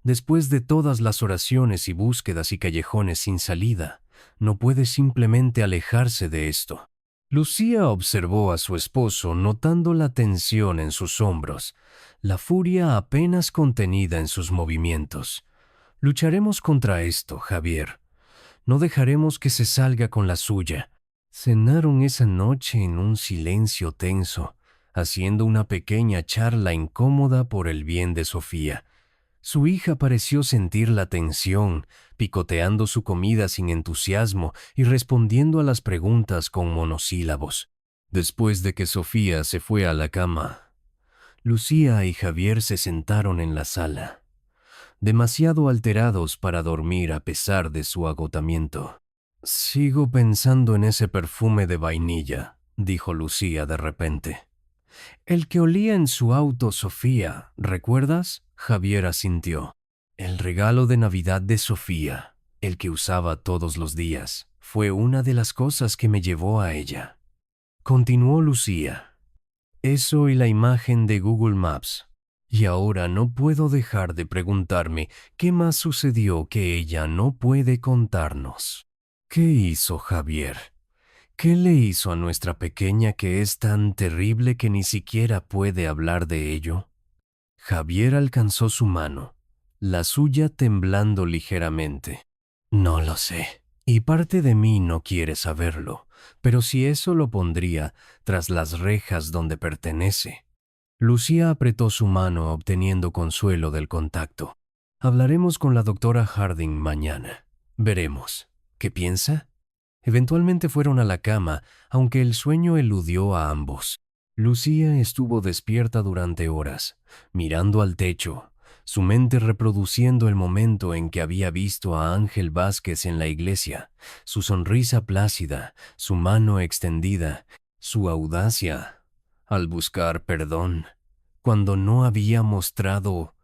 después de todas las oraciones y búsquedas y callejones sin salida, no puede simplemente alejarse de esto. Lucía observó a su esposo notando la tensión en sus hombros, la furia apenas contenida en sus movimientos. Lucharemos contra esto, Javier. No dejaremos que se salga con la suya. Cenaron esa noche en un silencio tenso, haciendo una pequeña charla incómoda por el bien de Sofía. Su hija pareció sentir la tensión, picoteando su comida sin entusiasmo y respondiendo a las preguntas con monosílabos. Después de que Sofía se fue a la cama, Lucía y Javier se sentaron en la sala, demasiado alterados para dormir a pesar de su agotamiento. «Sigo pensando en ese perfume de vainilla», dijo Lucía de repente. «El que olía en su auto, Sofía, ¿recuerdas?», Javier asintió. El regalo de Navidad de Sofía, el que usaba todos los días, fue una de las cosas que me llevó a ella. Continuó Lucía. Eso y la imagen de Google Maps. Y ahora no puedo dejar de preguntarme qué más sucedió que ella no puede contarnos. ¿Qué hizo Javier? ¿Qué le hizo a nuestra pequeña que es tan terrible que ni siquiera puede hablar de ello? Javier alcanzó su mano, la suya temblando ligeramente. No lo sé, y parte de mí no quiere saberlo, pero si eso lo pondría tras las rejas donde pertenece. Lucía apretó su mano obteniendo consuelo del contacto. Hablaremos con la doctora Harding mañana. Veremos. ¿Qué piensa? Eventualmente fueron a la cama, aunque el sueño eludió a ambos. Lucía estuvo despierta durante horas, mirando al techo, su mente reproduciendo el momento en que había visto a Ángel Vázquez en la iglesia, su sonrisa plácida, su mano extendida, su audacia al buscar perdón, cuando no había mostrado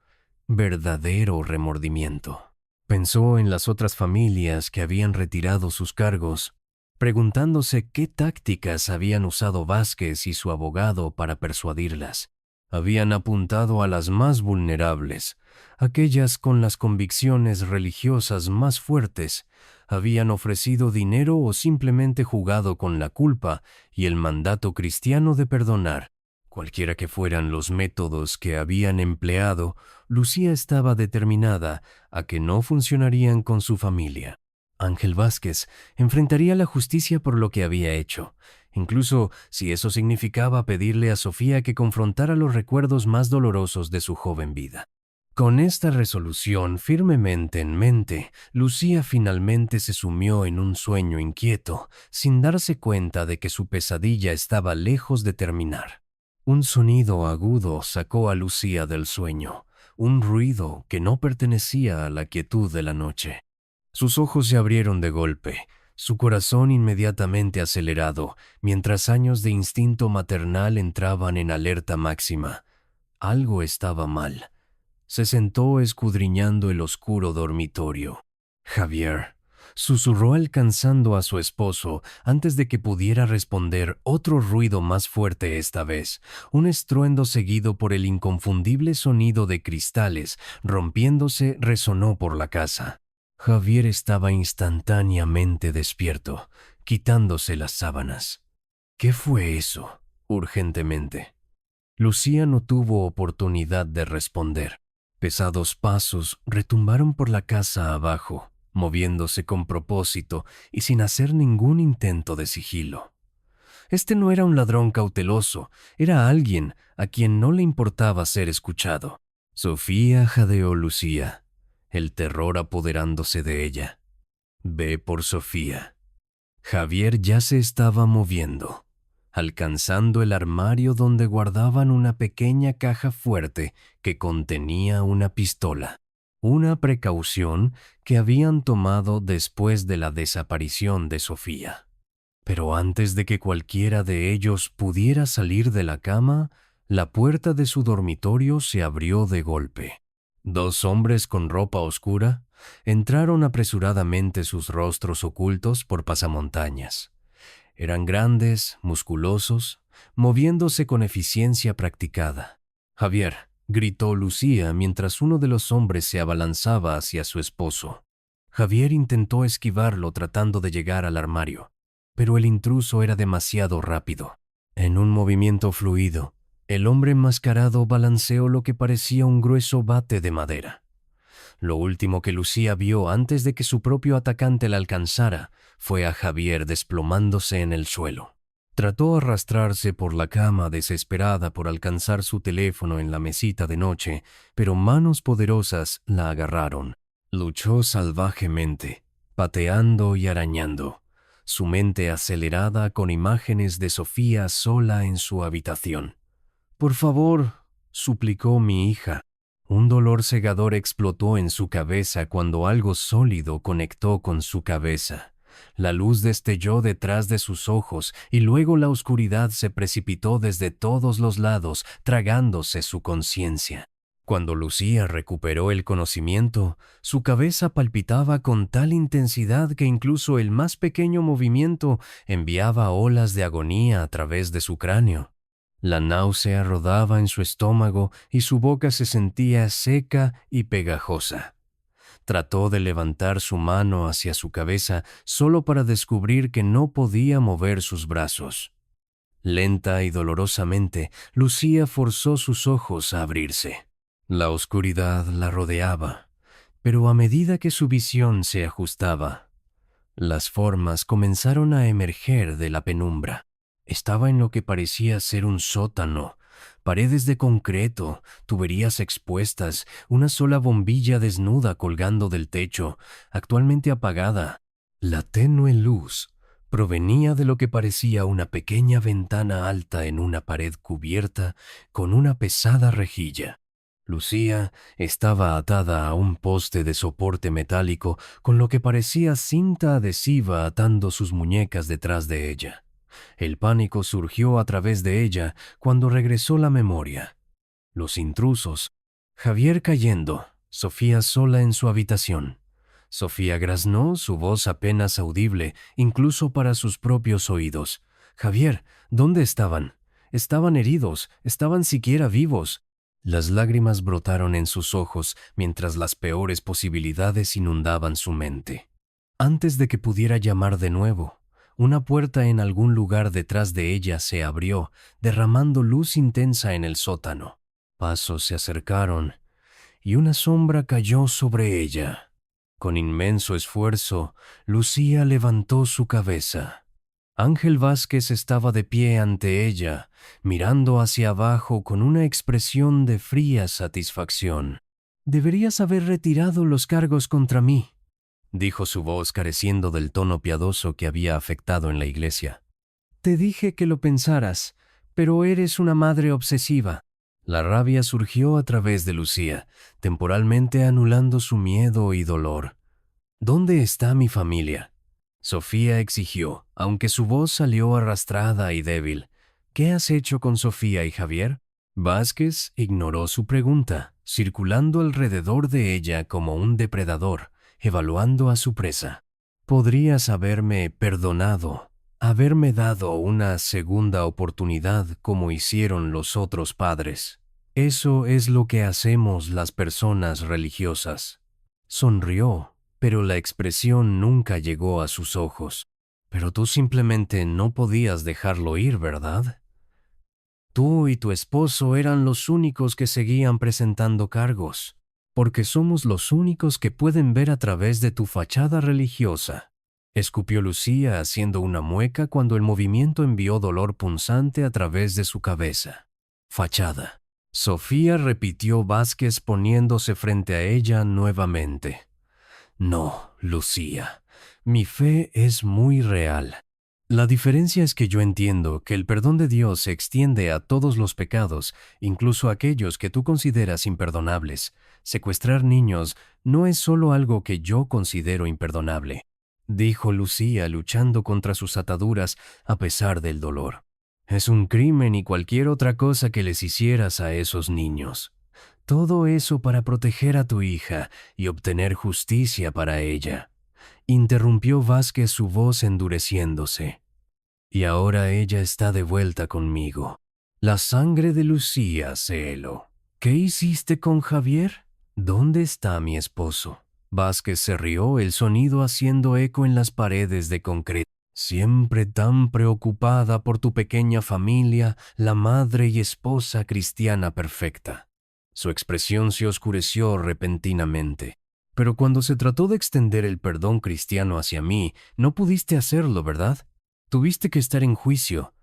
verdadero remordimiento. Pensó en las otras familias que habían retirado sus cargos, preguntándose qué tácticas habían usado Vázquez y su abogado para persuadirlas. Habían apuntado a las más vulnerables, aquellas con las convicciones religiosas más fuertes, habían ofrecido dinero o simplemente jugado con la culpa y el mandato cristiano de perdonar. Cualquiera que fueran los métodos que habían empleado, Lucía estaba determinada a que no funcionarían con su familia. Ángel Vázquez enfrentaría la justicia por lo que había hecho, incluso si eso significaba pedirle a Sofía que confrontara los recuerdos más dolorosos de su joven vida. Con esta resolución firmemente en mente, Lucía finalmente se sumió en un sueño inquieto, sin darse cuenta de que su pesadilla estaba lejos de terminar. Un sonido agudo sacó a Lucía del sueño, un ruido que no pertenecía a la quietud de la noche. Sus ojos se abrieron de golpe, su corazón inmediatamente acelerado, mientras años de instinto maternal entraban en alerta máxima. Algo estaba mal. Se sentó escudriñando el oscuro dormitorio. Javier, susurró alcanzando a su esposo antes de que pudiera responder otro ruido más fuerte esta vez, un estruendo seguido por el inconfundible sonido de cristales rompiéndose resonó por la casa. Javier estaba instantáneamente despierto, quitándose las sábanas. ¿Qué fue eso? Urgentemente. Lucía no tuvo oportunidad de responder. Pesados pasos retumbaron por la casa abajo, moviéndose con propósito y sin hacer ningún intento de sigilo. Este no era un ladrón cauteloso, era alguien a quien no le importaba ser escuchado. Sofía jadeó Lucía, el terror apoderándose de ella. Ve por Sofía. Javier ya se estaba moviendo, alcanzando el armario donde guardaban una pequeña caja fuerte que contenía una pistola, una precaución que habían tomado después de la desaparición de Sofía. Pero antes de que cualquiera de ellos pudiera salir de la cama, la puerta de su dormitorio se abrió de golpe. Dos hombres con ropa oscura entraron apresuradamente, sus rostros ocultos por pasamontañas. Eran grandes, musculosos, moviéndose con eficiencia practicada. Javier, gritó Lucía mientras uno de los hombres se abalanzaba hacia su esposo. Javier intentó esquivarlo tratando de llegar al armario, pero el intruso era demasiado rápido. En un movimiento fluido, el hombre enmascarado balanceó lo que parecía un grueso bate de madera. Lo último que Lucía vio antes de que su propio atacante la alcanzara fue a Javier desplomándose en el suelo. Trató arrastrarse por la cama desesperada por alcanzar su teléfono en la mesita de noche, pero manos poderosas la agarraron. Luchó salvajemente, pateando y arañando, su mente acelerada con imágenes de Sofía sola en su habitación. «Por favor», suplicó mi hija. Un dolor cegador explotó en su cabeza cuando algo sólido conectó con su cabeza. La luz destelló detrás de sus ojos y luego la oscuridad se precipitó desde todos los lados, tragándose su conciencia. Cuando Lucía recuperó el conocimiento, su cabeza palpitaba con tal intensidad que incluso el más pequeño movimiento enviaba olas de agonía a través de su cráneo. La náusea rodaba en su estómago y su boca se sentía seca y pegajosa. Trató de levantar su mano hacia su cabeza solo para descubrir que no podía mover sus brazos. Lenta y dolorosamente, Lucía forzó sus ojos a abrirse. La oscuridad la rodeaba, pero a medida que su visión se ajustaba, las formas comenzaron a emerger de la penumbra. Estaba en lo que parecía ser un sótano, paredes de concreto, tuberías expuestas, una sola bombilla desnuda colgando del techo, actualmente apagada. La tenue luz provenía de lo que parecía una pequeña ventana alta en una pared cubierta con una pesada rejilla. Lucía estaba atada a un poste de soporte metálico con lo que parecía cinta adhesiva atando sus muñecas detrás de ella. El pánico surgió a través de ella cuando regresó la memoria. Los intrusos. Javier cayendo. Sofía sola en su habitación. Sofía graznó, su voz apenas audible, incluso para sus propios oídos. Javier, ¿dónde estaban? Estaban heridos, estaban siquiera vivos. Las lágrimas brotaron en sus ojos mientras las peores posibilidades inundaban su mente. Antes de que pudiera llamar de nuevo, una puerta en algún lugar detrás de ella se abrió, derramando luz intensa en el sótano. Pasos se acercaron y una sombra cayó sobre ella. Con inmenso esfuerzo, Lucía levantó su cabeza. Ángel Vázquez estaba de pie ante ella, mirando hacia abajo con una expresión de fría satisfacción. «Deberías haber retirado los cargos contra mí», dijo su voz careciendo del tono piadoso que había afectado en la iglesia. «Te dije que lo pensaras, pero eres una madre obsesiva». La rabia surgió a través de Lucía, temporalmente anulando su miedo y dolor. «¿Dónde está mi familia?», Sofía exigió, aunque su voz salió arrastrada y débil. «¿Qué has hecho con Sofía y Javier?». Vázquez ignoró su pregunta, circulando alrededor de ella como un depredador, evaluando a su presa. «Podrías haberme perdonado, haberme dado una segunda oportunidad como hicieron los otros padres. Eso es lo que hacemos las personas religiosas». Sonrió, pero la expresión nunca llegó a sus ojos. «Pero tú simplemente no podías dejarlo ir, ¿verdad? Tú y tu esposo eran los únicos que seguían presentando cargos, porque somos los únicos que pueden ver a través de tu fachada religiosa», escupió Lucía haciendo una mueca cuando el movimiento envió dolor punzante a través de su cabeza. «Fachada», Sofía repitió Vázquez poniéndose frente a ella nuevamente. «No, Lucía, mi fe es muy real. La diferencia es que yo entiendo que el perdón de Dios se extiende a todos los pecados, incluso a aquellos que tú consideras imperdonables. Secuestrar niños no es solo algo que yo considero imperdonable», dijo Lucía luchando contra sus ataduras a pesar del dolor. «Es un crimen y cualquier otra cosa que les hicieras a esos niños. Todo eso para proteger a tu hija y obtener justicia para ella», interrumpió Vázquez, su voz endureciéndose. «Y ahora ella está de vuelta conmigo. La sangre de Lucía se heló. ¿Qué hiciste con Javier? ¿Dónde está mi esposo?». Vázquez se rió, el sonido haciendo eco en las paredes de concreto. «Siempre tan preocupada por tu pequeña familia, la madre y esposa cristiana perfecta». Su expresión se oscureció repentinamente. «Pero cuando se trató de extender el perdón cristiano hacia mí, no pudiste hacerlo, ¿verdad? Tuviste que estar en juicio».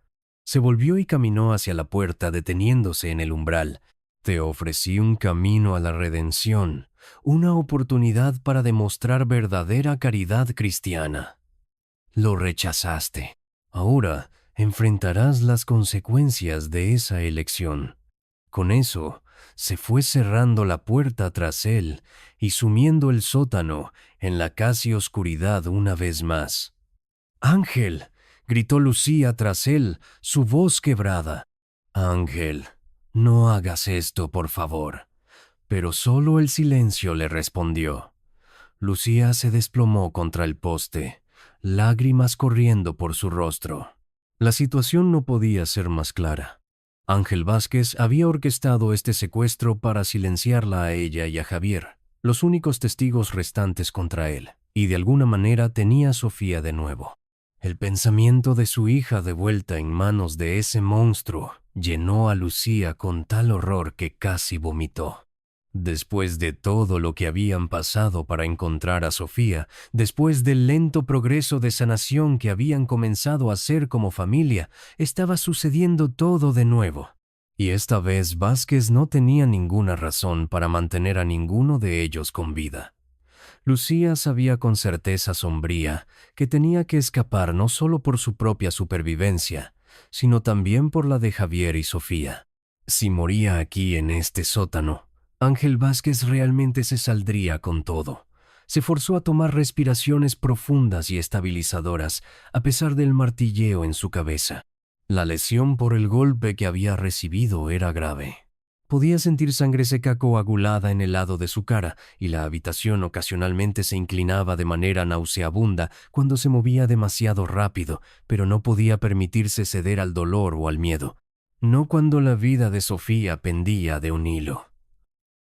Se volvió y caminó hacia la puerta, deteniéndose en el umbral. «Te ofrecí un camino a la redención, una oportunidad para demostrar verdadera caridad cristiana. Lo rechazaste. Ahora enfrentarás las consecuencias de esa elección». Con eso, se fue cerrando la puerta tras él y sumiendo el sótano en la casi oscuridad una vez más. «Ángel», gritó Lucía tras él, su voz quebrada. «Ángel, no hagas esto, por favor». Pero solo el silencio le respondió. Lucía se desplomó contra el poste, lágrimas corriendo por su rostro. La situación no podía ser más clara. Ángel Vázquez había orquestado este secuestro para silenciarla a ella y a Javier, los únicos testigos restantes contra él, y de alguna manera tenía a Sofía de nuevo. El pensamiento de su hija de vuelta en manos de ese monstruo llenó a Lucía con tal horror que casi vomitó. Después de todo lo que habían pasado para encontrar a Sofía, después del lento progreso de sanación que habían comenzado a hacer como familia, estaba sucediendo todo de nuevo. Y esta vez Vázquez no tenía ninguna razón para mantener a ninguno de ellos con vida. Lucía sabía con certeza sombría que tenía que escapar no solo por su propia supervivencia, sino también por la de Javier y Sofía. Si moría aquí en este sótano, Ángel Vázquez realmente se saldría con todo. Se forzó a tomar respiraciones profundas y estabilizadoras, a pesar del martilleo en su cabeza. La lesión por el golpe que había recibido era grave. Podía sentir sangre seca coagulada en el lado de su cara, y la habitación ocasionalmente se inclinaba de manera nauseabunda cuando se movía demasiado rápido, pero no podía permitirse ceder al dolor o al miedo. No cuando la vida de Sofía pendía de un hilo.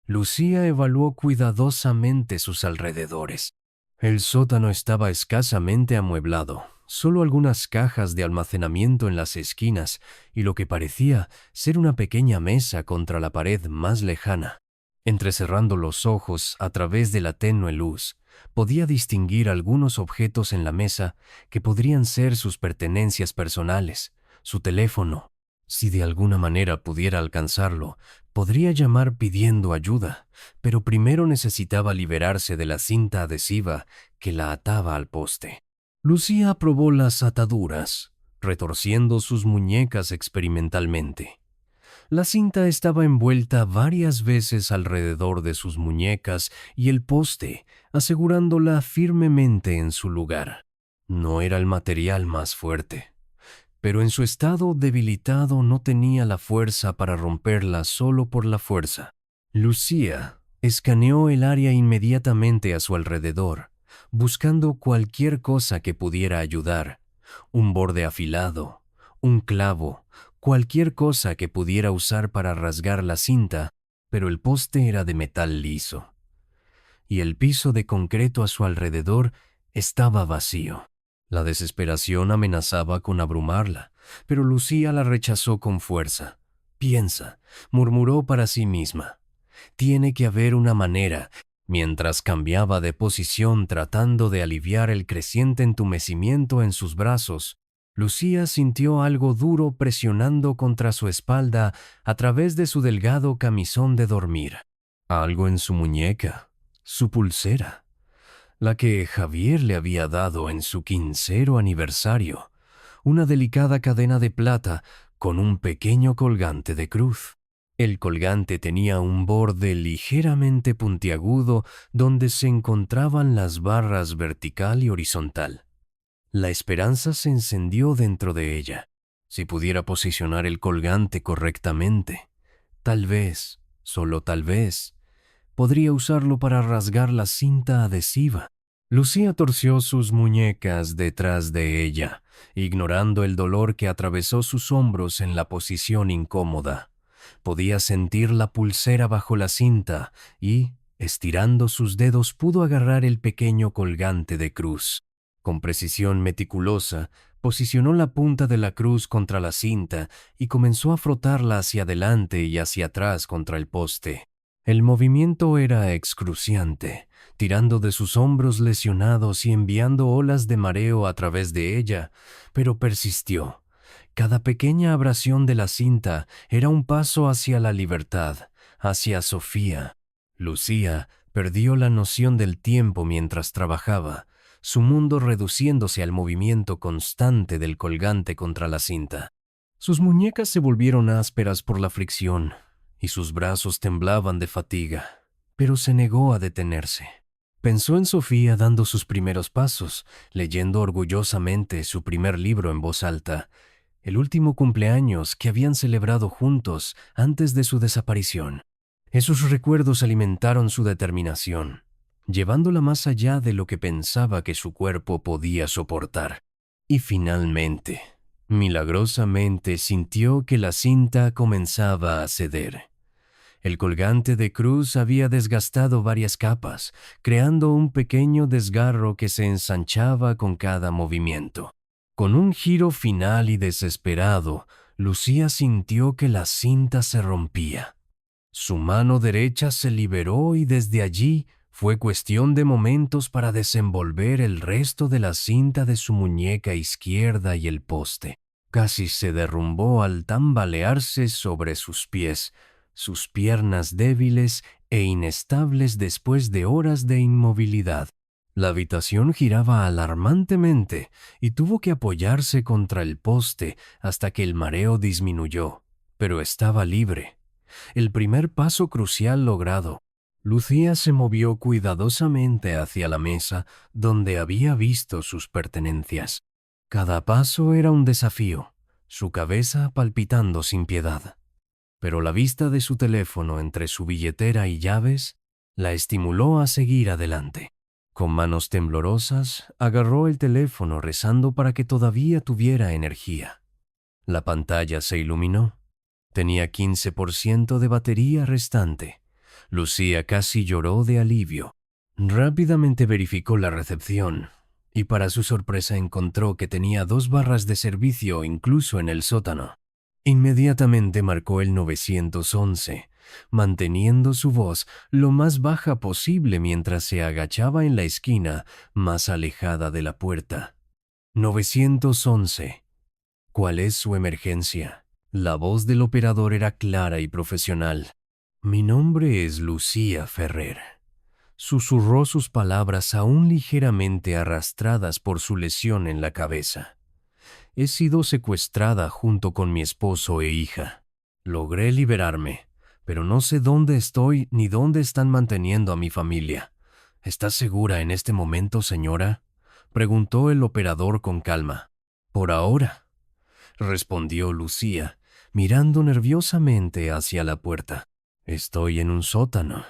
Lucía evaluó cuidadosamente sus alrededores. El sótano estaba escasamente amueblado, solo algunas cajas de almacenamiento en las esquinas y lo que parecía ser una pequeña mesa contra la pared más lejana. Entrecerrando los ojos a través de la tenue luz, Podía distinguir algunos objetos en la mesa que podrían ser sus pertenencias personales, su teléfono. Si de alguna manera pudiera alcanzarlo, podría llamar pidiendo ayuda, pero primero necesitaba liberarse de la cinta adhesiva que la ataba al poste. Lucía probó las ataduras, retorciendo sus muñecas experimentalmente. La cinta estaba envuelta varias veces alrededor de sus muñecas y el poste, asegurándola firmemente en su lugar. No era el material más fuerte, pero en su estado debilitado no tenía la fuerza para romperla solo por la fuerza. Lucía escaneó el área inmediatamente a su alrededor, buscando cualquier cosa que pudiera ayudar: un borde afilado, un clavo, cualquier cosa que pudiera usar para rasgar la cinta, pero el poste era de metal liso, y el piso de concreto a su alrededor estaba vacío. La desesperación amenazaba con abrumarla, pero Lucía la rechazó con fuerza. «Piensa», murmuró para sí misma. «Tiene que haber una manera». Mientras cambiaba de posición tratando de aliviar el creciente entumecimiento en sus brazos, Lucía sintió algo duro presionando contra su espalda a través de su delgado camisón de dormir. Algo en su muñeca, su pulsera, la que Javier le había dado en su 15º aniversario, una delicada cadena de plata con un pequeño colgante de cruz. El colgante tenía un borde ligeramente puntiagudo donde se encontraban las barras vertical y horizontal. La esperanza se encendió dentro de ella. Si pudiera posicionar el colgante correctamente, tal vez, solo tal vez, podría usarlo para rasgar la cinta adhesiva. Lucía torció sus muñecas detrás de ella, ignorando el dolor que atravesó sus hombros en la posición incómoda. Podía sentir la pulsera bajo la cinta y, estirando sus dedos, pudo agarrar el pequeño colgante de cruz. Con precisión meticulosa, posicionó la punta de la cruz contra la cinta y comenzó a frotarla hacia adelante y hacia atrás contra el poste. El movimiento era excruciante, tirando de sus hombros lesionados y enviando olas de mareo a través de ella, pero persistió. Cada pequeña abrasión de la cinta era un paso hacia la libertad, hacia Sofía. Lucía perdió la noción del tiempo mientras trabajaba, su mundo reduciéndose al movimiento constante del colgante contra la cinta. Sus muñecas se volvieron ásperas por la fricción y sus brazos temblaban de fatiga, pero se negó a detenerse. Pensó en Sofía dando sus primeros pasos, leyendo orgullosamente su primer libro en voz alta, el último cumpleaños que habían celebrado juntos antes de su desaparición. Esos recuerdos alimentaron su determinación, llevándola más allá de lo que pensaba que su cuerpo podía soportar. Y finalmente, milagrosamente sintió que la cinta comenzaba a ceder. El colgante de cruz había desgastado varias capas, creando un pequeño desgarro que se ensanchaba con cada movimiento. Con un giro final y desesperado, Lucía sintió que la cinta se rompía. Su mano derecha se liberó y desde allí fue cuestión de momentos para desenvolver el resto de la cinta de su muñeca izquierda y el poste. Casi se derrumbó al tambalearse sobre sus pies, sus piernas débiles e inestables después de horas de inmovilidad. La habitación giraba alarmantemente y tuvo que apoyarse contra el poste hasta que el mareo disminuyó, pero estaba libre. El primer paso crucial logrado. Lucía se movió cuidadosamente hacia la mesa donde había visto sus pertenencias. Cada paso era un desafío, su cabeza palpitando sin piedad. Pero la vista de su teléfono entre su billetera y llaves la estimuló a seguir adelante. Con manos temblorosas, agarró el teléfono rezando para que todavía tuviera energía. La pantalla se iluminó. Tenía 15% de batería restante. Lucía casi lloró de alivio. Rápidamente verificó la recepción y para su sorpresa encontró que tenía 2 barras de servicio incluso en el sótano. Inmediatamente marcó el 911, manteniendo su voz lo más baja posible mientras se agachaba en la esquina más alejada de la puerta. 911. ¿Cuál es su emergencia? La voz del operador era clara y profesional. Mi nombre es Lucía Ferrer. Susurró sus palabras aún ligeramente arrastradas por su lesión en la cabeza. He sido secuestrada junto con mi esposo e hija. Logré liberarme, pero no sé dónde estoy ni dónde están manteniendo a mi familia. ¿Está segura en este momento, señora?, preguntó el operador con calma. Por ahora, respondió Lucía, mirando nerviosamente hacia la puerta. Estoy en un sótano.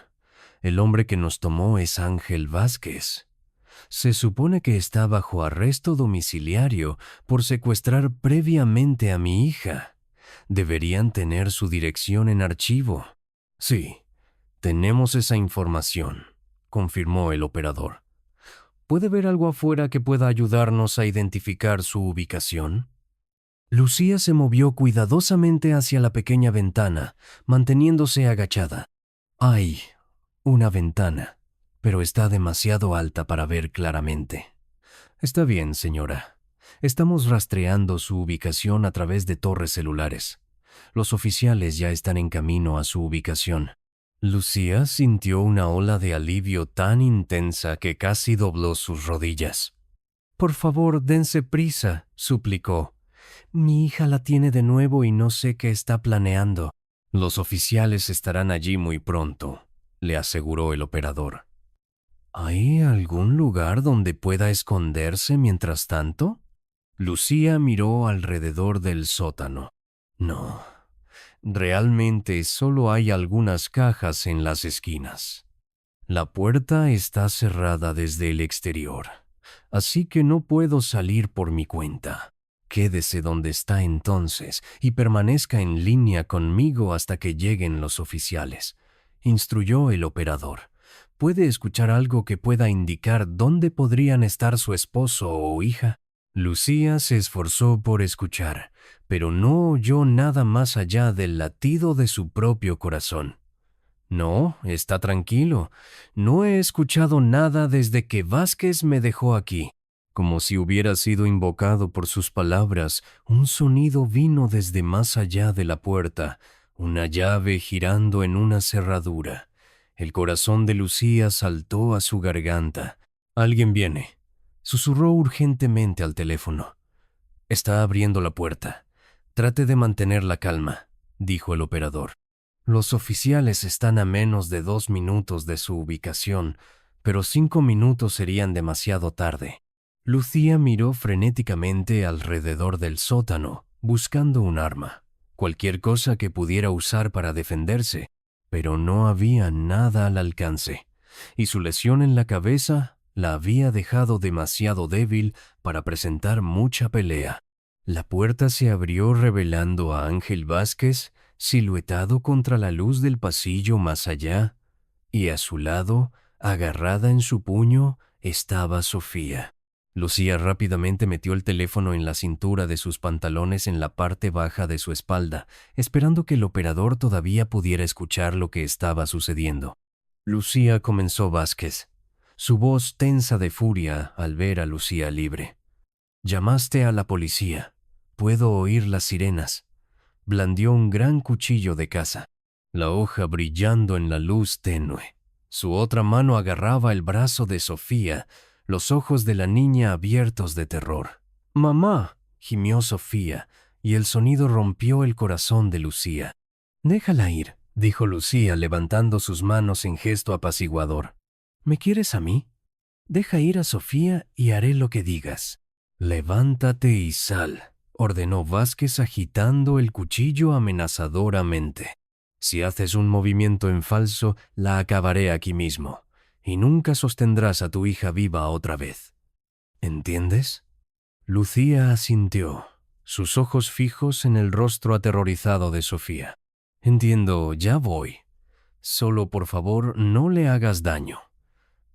El hombre que nos tomó es Ángel Vázquez. Se supone que está bajo arresto domiciliario por secuestrar previamente a mi hija. Deberían tener su dirección en archivo. Sí, tenemos esa información, confirmó el operador. ¿Puede ver algo afuera que pueda ayudarnos a identificar su ubicación? Lucía se movió cuidadosamente hacia la pequeña ventana, manteniéndose agachada. Hay una ventana, pero está demasiado alta para ver claramente. Está bien, señora. Estamos rastreando su ubicación a través de torres celulares. Los oficiales ya están en camino a su ubicación. Lucía sintió una ola de alivio tan intensa que casi dobló sus rodillas. Por favor, dense prisa, suplicó. Mi hija la tiene de nuevo y no sé qué está planeando. Los oficiales estarán allí muy pronto, le aseguró el operador. ¿Hay algún lugar donde pueda esconderse mientras tanto? Lucía miró alrededor del sótano. No, realmente solo hay algunas cajas en las esquinas. La puerta está cerrada desde el exterior, así que no puedo salir por mi cuenta. Quédese donde está entonces y permanezca en línea conmigo hasta que lleguen los oficiales, instruyó el operador. ¿Puede escuchar algo que pueda indicar dónde podrían estar su esposo o hija? Lucía se esforzó por escuchar, pero no oyó nada más allá del latido de su propio corazón. No, está tranquilo. No he escuchado nada desde que Vázquez me dejó aquí. Como si hubiera sido invocado por sus palabras, un sonido vino desde más allá de la puerta, una llave girando en una cerradura. El corazón de Lucía saltó a su garganta. Alguien viene. Susurró urgentemente al teléfono. Está abriendo la puerta. Trate de mantener la calma, dijo el operador. Los oficiales están a menos de 2 minutos de su ubicación, pero 5 minutos serían demasiado tarde. Lucía miró frenéticamente alrededor del sótano, buscando un arma, cualquier cosa que pudiera usar para defenderse, pero no había nada al alcance, y su lesión en la cabeza la había dejado demasiado débil para presentar mucha pelea. La puerta se abrió revelando a Ángel Vázquez, siluetado contra la luz del pasillo más allá, y a su lado, agarrada en su puño, estaba Sofía. Lucía rápidamente metió el teléfono en la cintura de sus pantalones en la parte baja de su espalda, esperando que el operador todavía pudiera escuchar lo que estaba sucediendo. Lucía, comenzó Vázquez, su voz tensa de furia al ver a Lucía libre. Llamaste a la policía. Puedo oír las sirenas. Blandió un gran cuchillo de caza, la hoja brillando en la luz tenue. Su otra mano agarraba el brazo de Sofía, los ojos de la niña abiertos de terror. «¡Mamá!», gimió Sofía, y el sonido rompió el corazón de Lucía. «Déjala ir», dijo Lucía levantando sus manos en gesto apaciguador. «¿Me quieres a mí? Deja ir a Sofía y haré lo que digas». «Levántate y sal», ordenó Vázquez agitando el cuchillo amenazadoramente. «Si haces un movimiento en falso, la acabaré aquí mismo, y nunca sostendrás a tu hija viva otra vez. ¿Entiendes?» Lucía asintió, sus ojos fijos en el rostro aterrorizado de Sofía. «Entiendo, ya voy. Solo, por favor, no le hagas daño».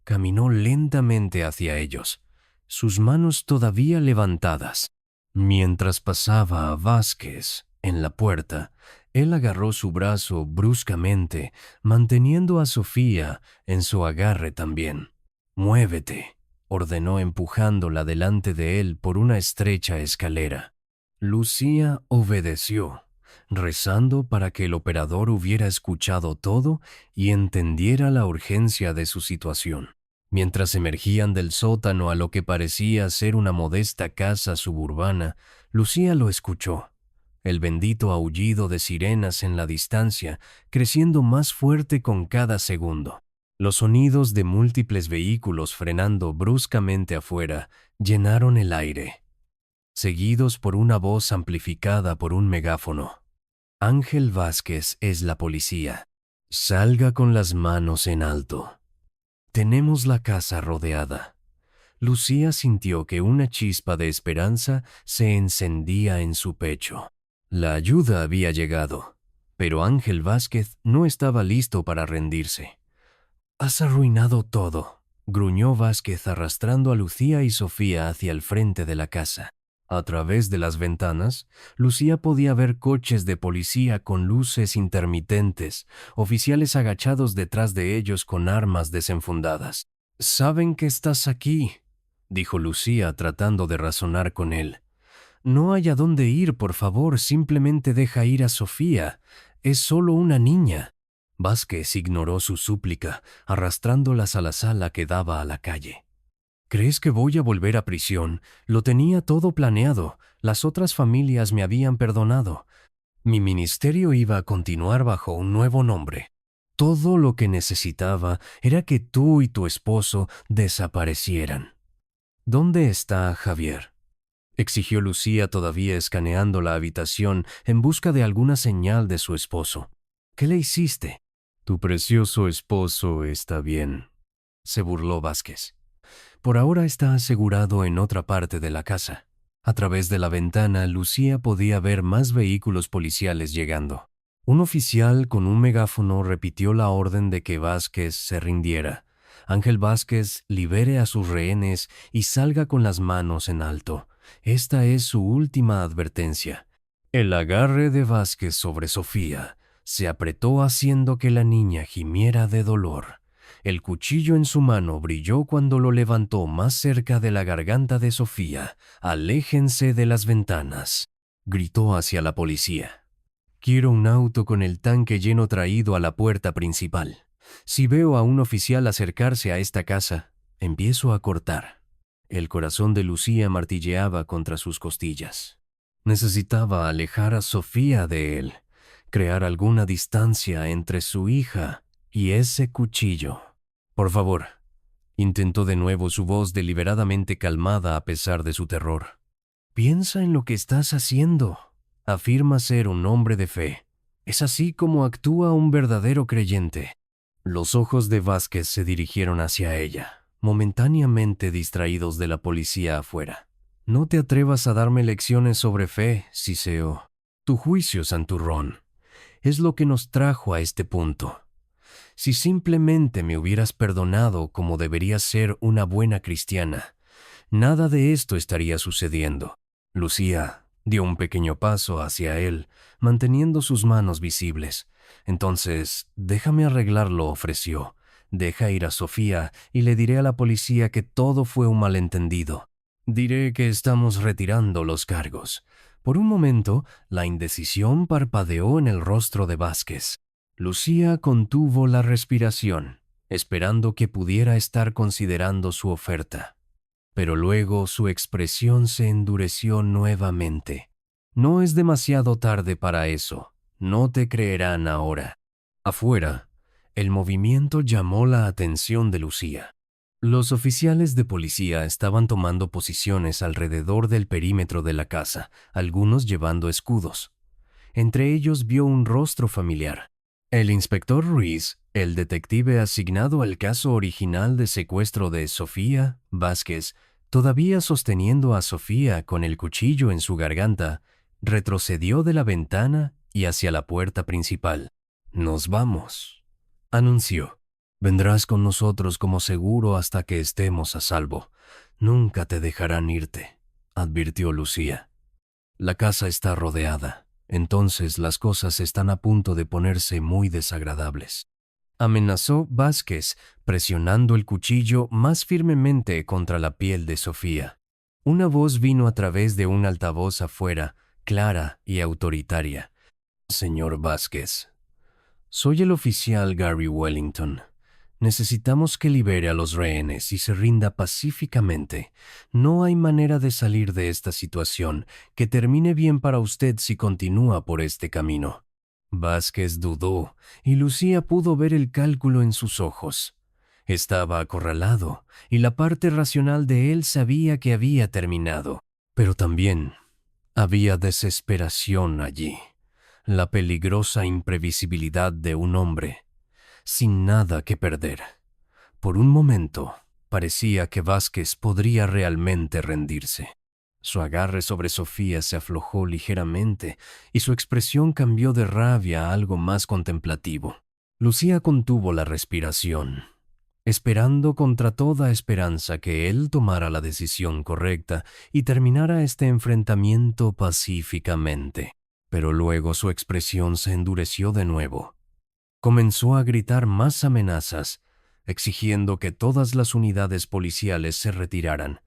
Caminó lentamente hacia ellos, sus manos todavía levantadas. Mientras pasaba a Vázquez en la puerta, Él agarró su brazo bruscamente, manteniendo a Sofía en su agarre también. «Muévete», ordenó empujándola delante de él por una estrecha escalera. Lucía obedeció, rezando para que el operador hubiera escuchado todo y entendiera la urgencia de su situación. Mientras emergían del sótano a lo que parecía ser una modesta casa suburbana, Lucía lo escuchó. El bendito aullido de sirenas en la distancia, creciendo más fuerte con cada segundo. Los sonidos de múltiples vehículos frenando bruscamente afuera llenaron el aire, seguidos por una voz amplificada por un megáfono. Ángel Vázquez es la policía. Salga con las manos en alto. Tenemos la casa rodeada. Lucía sintió que una chispa de esperanza se encendía en su pecho. La ayuda había llegado, pero Ángel Vázquez no estaba listo para rendirse. «Has arruinado todo», gruñó Vázquez arrastrando a Lucía y Sofía hacia el frente de la casa. A través de las ventanas, Lucía podía ver coches de policía con luces intermitentes, oficiales agachados detrás de ellos con armas desenfundadas. «Saben que estás aquí», dijo Lucía tratando de razonar con él. «No hay a dónde ir, por favor, simplemente deja ir a Sofía. Es solo una niña». Vázquez ignoró su súplica, arrastrándolas a la sala que daba a la calle. «¿Crees que voy a volver a prisión? Lo tenía todo planeado. Las otras familias me habían perdonado. Mi ministerio iba a continuar bajo un nuevo nombre. Todo lo que necesitaba era que tú y tu esposo desaparecieran». «¿Dónde está Javier?», exigió Lucía, todavía escaneando la habitación en busca de alguna señal de su esposo. «¿Qué le hiciste?» «Tu precioso esposo está bien», se burló Vázquez. «Por ahora está asegurado en otra parte de la casa». A través de la ventana, Lucía podía ver más vehículos policiales llegando. Un oficial con un megáfono repitió la orden de que Vázquez se rindiera. Ángel Vázquez libere a sus rehenes y salga con las manos en alto. Esta es su última advertencia. El agarre de Vázquez sobre Sofía se apretó haciendo que la niña gimiera de dolor. El cuchillo en su mano brilló cuando lo levantó más cerca de la garganta de Sofía. «Aléjense de las ventanas», gritó hacia la policía. «Quiero un auto con el tanque lleno traído a la puerta principal. Si veo a un oficial acercarse a esta casa, empiezo a cortar». El corazón de Lucía martilleaba contra sus costillas. Necesitaba alejar a Sofía de él, crear alguna distancia entre su hija y ese cuchillo. «Por favor», intentó de nuevo, su voz deliberadamente calmada a pesar de su terror. «Piensa en lo que estás haciendo. Afirma ser un hombre de fe. Es así como actúa un verdadero creyente». Los ojos de Vázquez se dirigieron hacia ella, momentáneamente distraídos de la policía afuera. «No te atrevas a darme lecciones sobre fe, Ciseo. Tu juicio, santurrón, es lo que nos trajo a este punto. Si simplemente me hubieras perdonado como debería ser una buena cristiana, nada de esto estaría sucediendo». Lucía dio un pequeño paso hacia él, manteniendo sus manos visibles. «Entonces, déjame arreglarlo», ofreció. «Deja ir a Sofía y le diré a la policía que todo fue un malentendido. Diré que estamos retirando los cargos». Por un momento, la indecisión parpadeó en el rostro de Vázquez. Lucía contuvo la respiración, esperando que pudiera estar considerando su oferta. Pero luego su expresión se endureció nuevamente. «No es demasiado tarde para eso. No te creerán ahora». Afuera, el movimiento llamó la atención de Lucía. Los oficiales de policía estaban tomando posiciones alrededor del perímetro de la casa, algunos llevando escudos. Entre ellos vio un rostro familiar. El inspector Ruiz, el detective asignado al caso original de secuestro de Sofía Vázquez, todavía sosteniendo a Sofía con el cuchillo en su garganta, retrocedió de la ventana y hacia la puerta principal. «Nos vamos», anunció. «Vendrás con nosotros como seguro hasta que estemos a salvo. Nunca te dejarán irte», advirtió Lucía. «La casa está rodeada. Entonces las cosas están a punto de ponerse muy desagradables. Amenazó Vázquez, presionando el cuchillo más firmemente contra la piel de Sofía. Una voz vino a través de un altavoz afuera, clara y autoritaria. Señor Vázquez, soy el oficial Gary Wellington. Necesitamos que libere a los rehenes y se rinda pacíficamente. No hay manera de salir de esta situación que termine bien para usted si continúa por este camino. Vázquez dudó, y Lucía pudo ver el cálculo en sus ojos. Estaba acorralado, y la parte racional de él sabía que había terminado. Pero también había desesperación allí, la peligrosa imprevisibilidad de un hombre sin nada que perder. Por un momento, parecía que Vázquez podría realmente rendirse. Su agarre sobre Sofía se aflojó ligeramente y su expresión cambió de rabia a algo más contemplativo. Lucía contuvo la respiración, esperando contra toda esperanza que él tomara la decisión correcta y terminara este enfrentamiento pacíficamente. Pero luego su expresión se endureció de nuevo. Comenzó a gritar más amenazas, exigiendo que todas las unidades policiales se retiraran,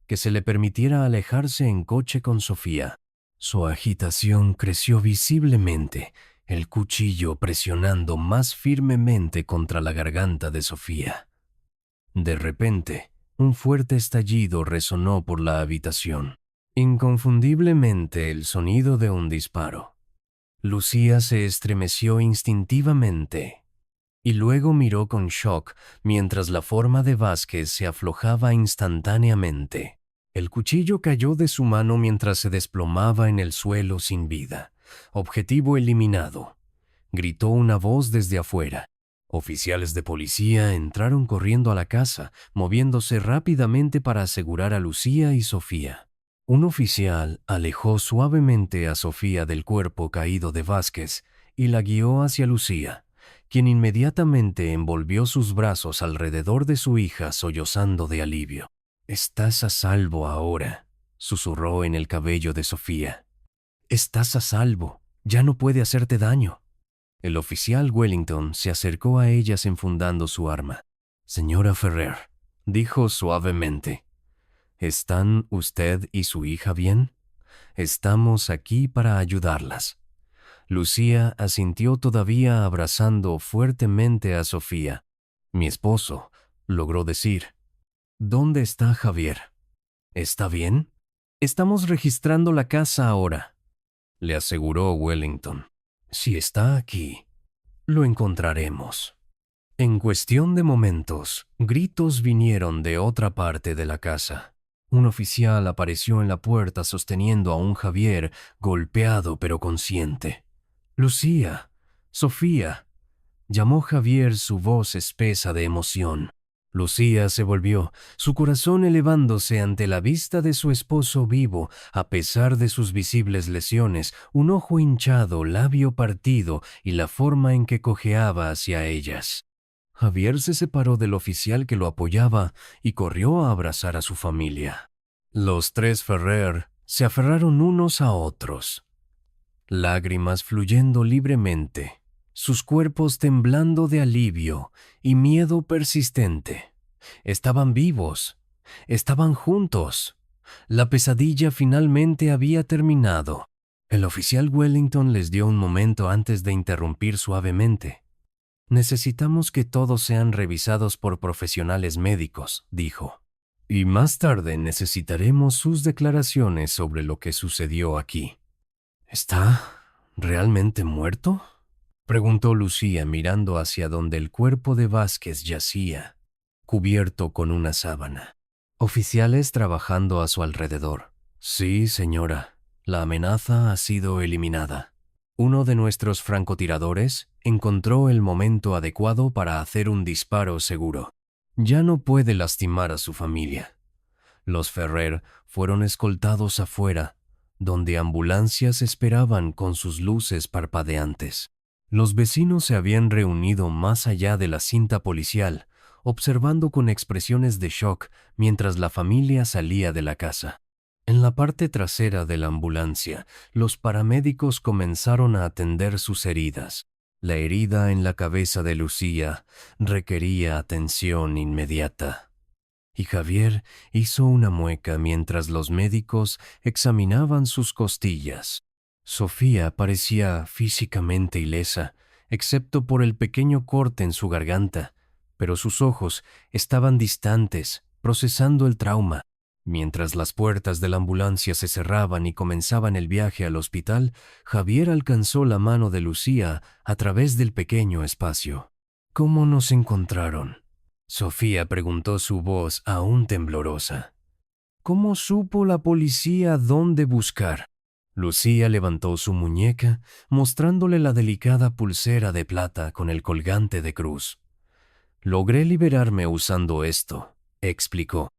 que se le permitiera alejarse en coche con Sofía. Su agitación creció visiblemente, el cuchillo presionando más firmemente contra la garganta de Sofía. De repente, un fuerte estallido resonó por la habitación. Inconfundiblemente el sonido de un disparo. Lucía se estremeció instintivamente y luego miró con shock mientras la forma de Vázquez se aflojaba instantáneamente. El cuchillo cayó de su mano mientras se desplomaba en el suelo sin vida. Objetivo eliminado, gritó una voz desde afuera. Oficiales de policía entraron corriendo a la casa, moviéndose rápidamente para asegurar a Lucía y Sofía. Un oficial alejó suavemente a Sofía del cuerpo caído de Vázquez y la guió hacia Lucía, quien inmediatamente envolvió sus brazos alrededor de su hija sollozando de alivio. «Estás a salvo ahora», susurró en el cabello de Sofía. «Estás a salvo, ya no puede hacerte daño». El oficial Wellington se acercó a ellas enfundando su arma. «Señora Ferrer», dijo suavemente, ¿están usted y su hija bien? Estamos aquí para ayudarlas». Lucía asintió todavía abrazando fuertemente a Sofía. «Mi esposo», logró decir. «¿Dónde está Javier? ¿Está bien?» «Estamos registrando la casa ahora», le aseguró Wellington. «Si está aquí, lo encontraremos». En cuestión de momentos, gritos vinieron de otra parte de la casa. Un oficial apareció en la puerta sosteniendo a un Javier golpeado pero consciente. «Lucía, Sofía», llamó Javier, su voz espesa de emoción. Lucía se volvió, su corazón elevándose ante la vista de su esposo vivo, a pesar de sus visibles lesiones, un ojo hinchado, labio partido y la forma en que cojeaba hacia ellas. Javier se separó del oficial que lo apoyaba y corrió a abrazar a su familia. Los tres Ferrer se aferraron unos a otros, lágrimas fluyendo libremente, sus cuerpos temblando de alivio y miedo persistente. Estaban vivos, estaban juntos. La pesadilla finalmente había terminado. El oficial Wellington les dio un momento antes de interrumpir suavemente. «Necesitamos que todos sean revisados por profesionales médicos», dijo. «Y más tarde necesitaremos sus declaraciones sobre lo que sucedió aquí». «¿Está realmente muerto?», preguntó Lucía mirando hacia donde el cuerpo de Vázquez yacía, cubierto con una sábana. Oficiales trabajando a su alrededor. «Sí, señora, la amenaza ha sido eliminada. Uno de nuestros francotiradores encontró el momento adecuado para hacer un disparo seguro. Ya no puede lastimar a su familia». Los Ferrer fueron escoltados afuera, donde ambulancias esperaban con sus luces parpadeantes. Los vecinos se habían reunido más allá de la cinta policial, observando con expresiones de shock mientras la familia salía de la casa. En la parte trasera de la ambulancia, los paramédicos comenzaron a atender sus heridas. La herida en la cabeza de Lucía requería atención inmediata. Y Javier hizo una mueca mientras los médicos examinaban sus costillas. Sofía parecía físicamente ilesa, excepto por el pequeño corte en su garganta, pero sus ojos estaban distantes, procesando el trauma. Mientras las puertas de la ambulancia se cerraban y comenzaban el viaje al hospital, Javier alcanzó la mano de Lucía a través del pequeño espacio. ¿Cómo nos encontraron? Sofía preguntó, su voz aún temblorosa. ¿Cómo supo la policía dónde buscar? Lucía levantó su muñeca, mostrándole la delicada pulsera de plata con el colgante de cruz. Logré liberarme usando esto, explicó.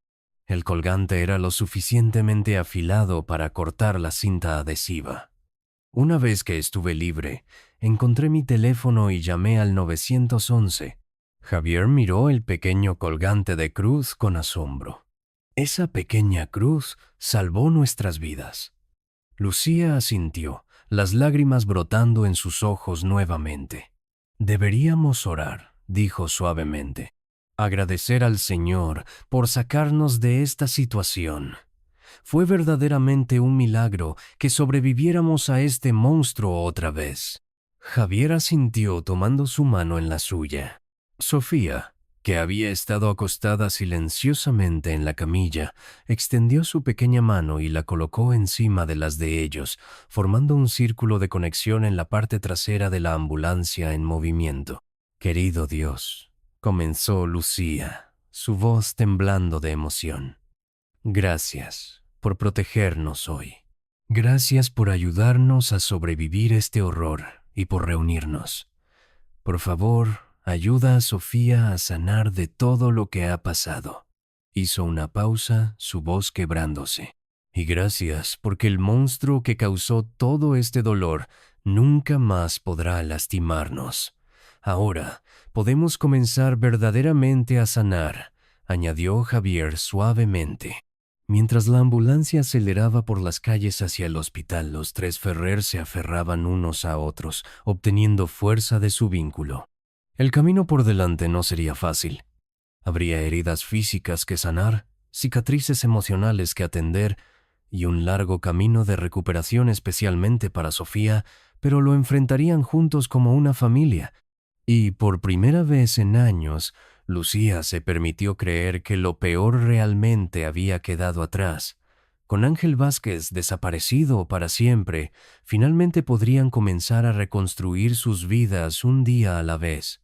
El colgante era lo suficientemente afilado para cortar la cinta adhesiva. Una vez que estuve libre, encontré mi teléfono y llamé al 911. Javier miró el pequeño colgante de cruz con asombro. Esa pequeña cruz salvó nuestras vidas. Lucía asintió, las lágrimas brotando en sus ojos nuevamente. Deberíamos orar, dijo suavemente. Agradecer al Señor por sacarnos de esta situación. Fue verdaderamente un milagro que sobreviviéramos a este monstruo otra vez. Javier asintió tomando su mano en la suya. Sofía, que había estado acostada silenciosamente en la camilla, extendió su pequeña mano y la colocó encima de las de ellos, formando un círculo de conexión en la parte trasera de la ambulancia en movimiento. «Querido Dios», comenzó Lucía, su voz temblando de emoción. «Gracias por protegernos hoy. Gracias por ayudarnos a sobrevivir este horror y por reunirnos. Por favor, ayuda a Sofía a sanar de todo lo que ha pasado». Hizo una pausa, su voz quebrándose. «Y gracias porque el monstruo que causó todo este dolor nunca más podrá lastimarnos. Ahora podemos comenzar verdaderamente a sanar», añadió Javier suavemente. Mientras la ambulancia aceleraba por las calles hacia el hospital, los tres Ferrer se aferraban unos a otros, obteniendo fuerza de su vínculo. El camino por delante no sería fácil. Habría heridas físicas que sanar, cicatrices emocionales que atender y un largo camino de recuperación especialmente para Sofía, pero lo enfrentarían juntos como una familia. Y por primera vez en años, Lucía se permitió creer que lo peor realmente había quedado atrás. Con Ángel Vázquez desaparecido para siempre, finalmente podrían comenzar a reconstruir sus vidas un día a la vez.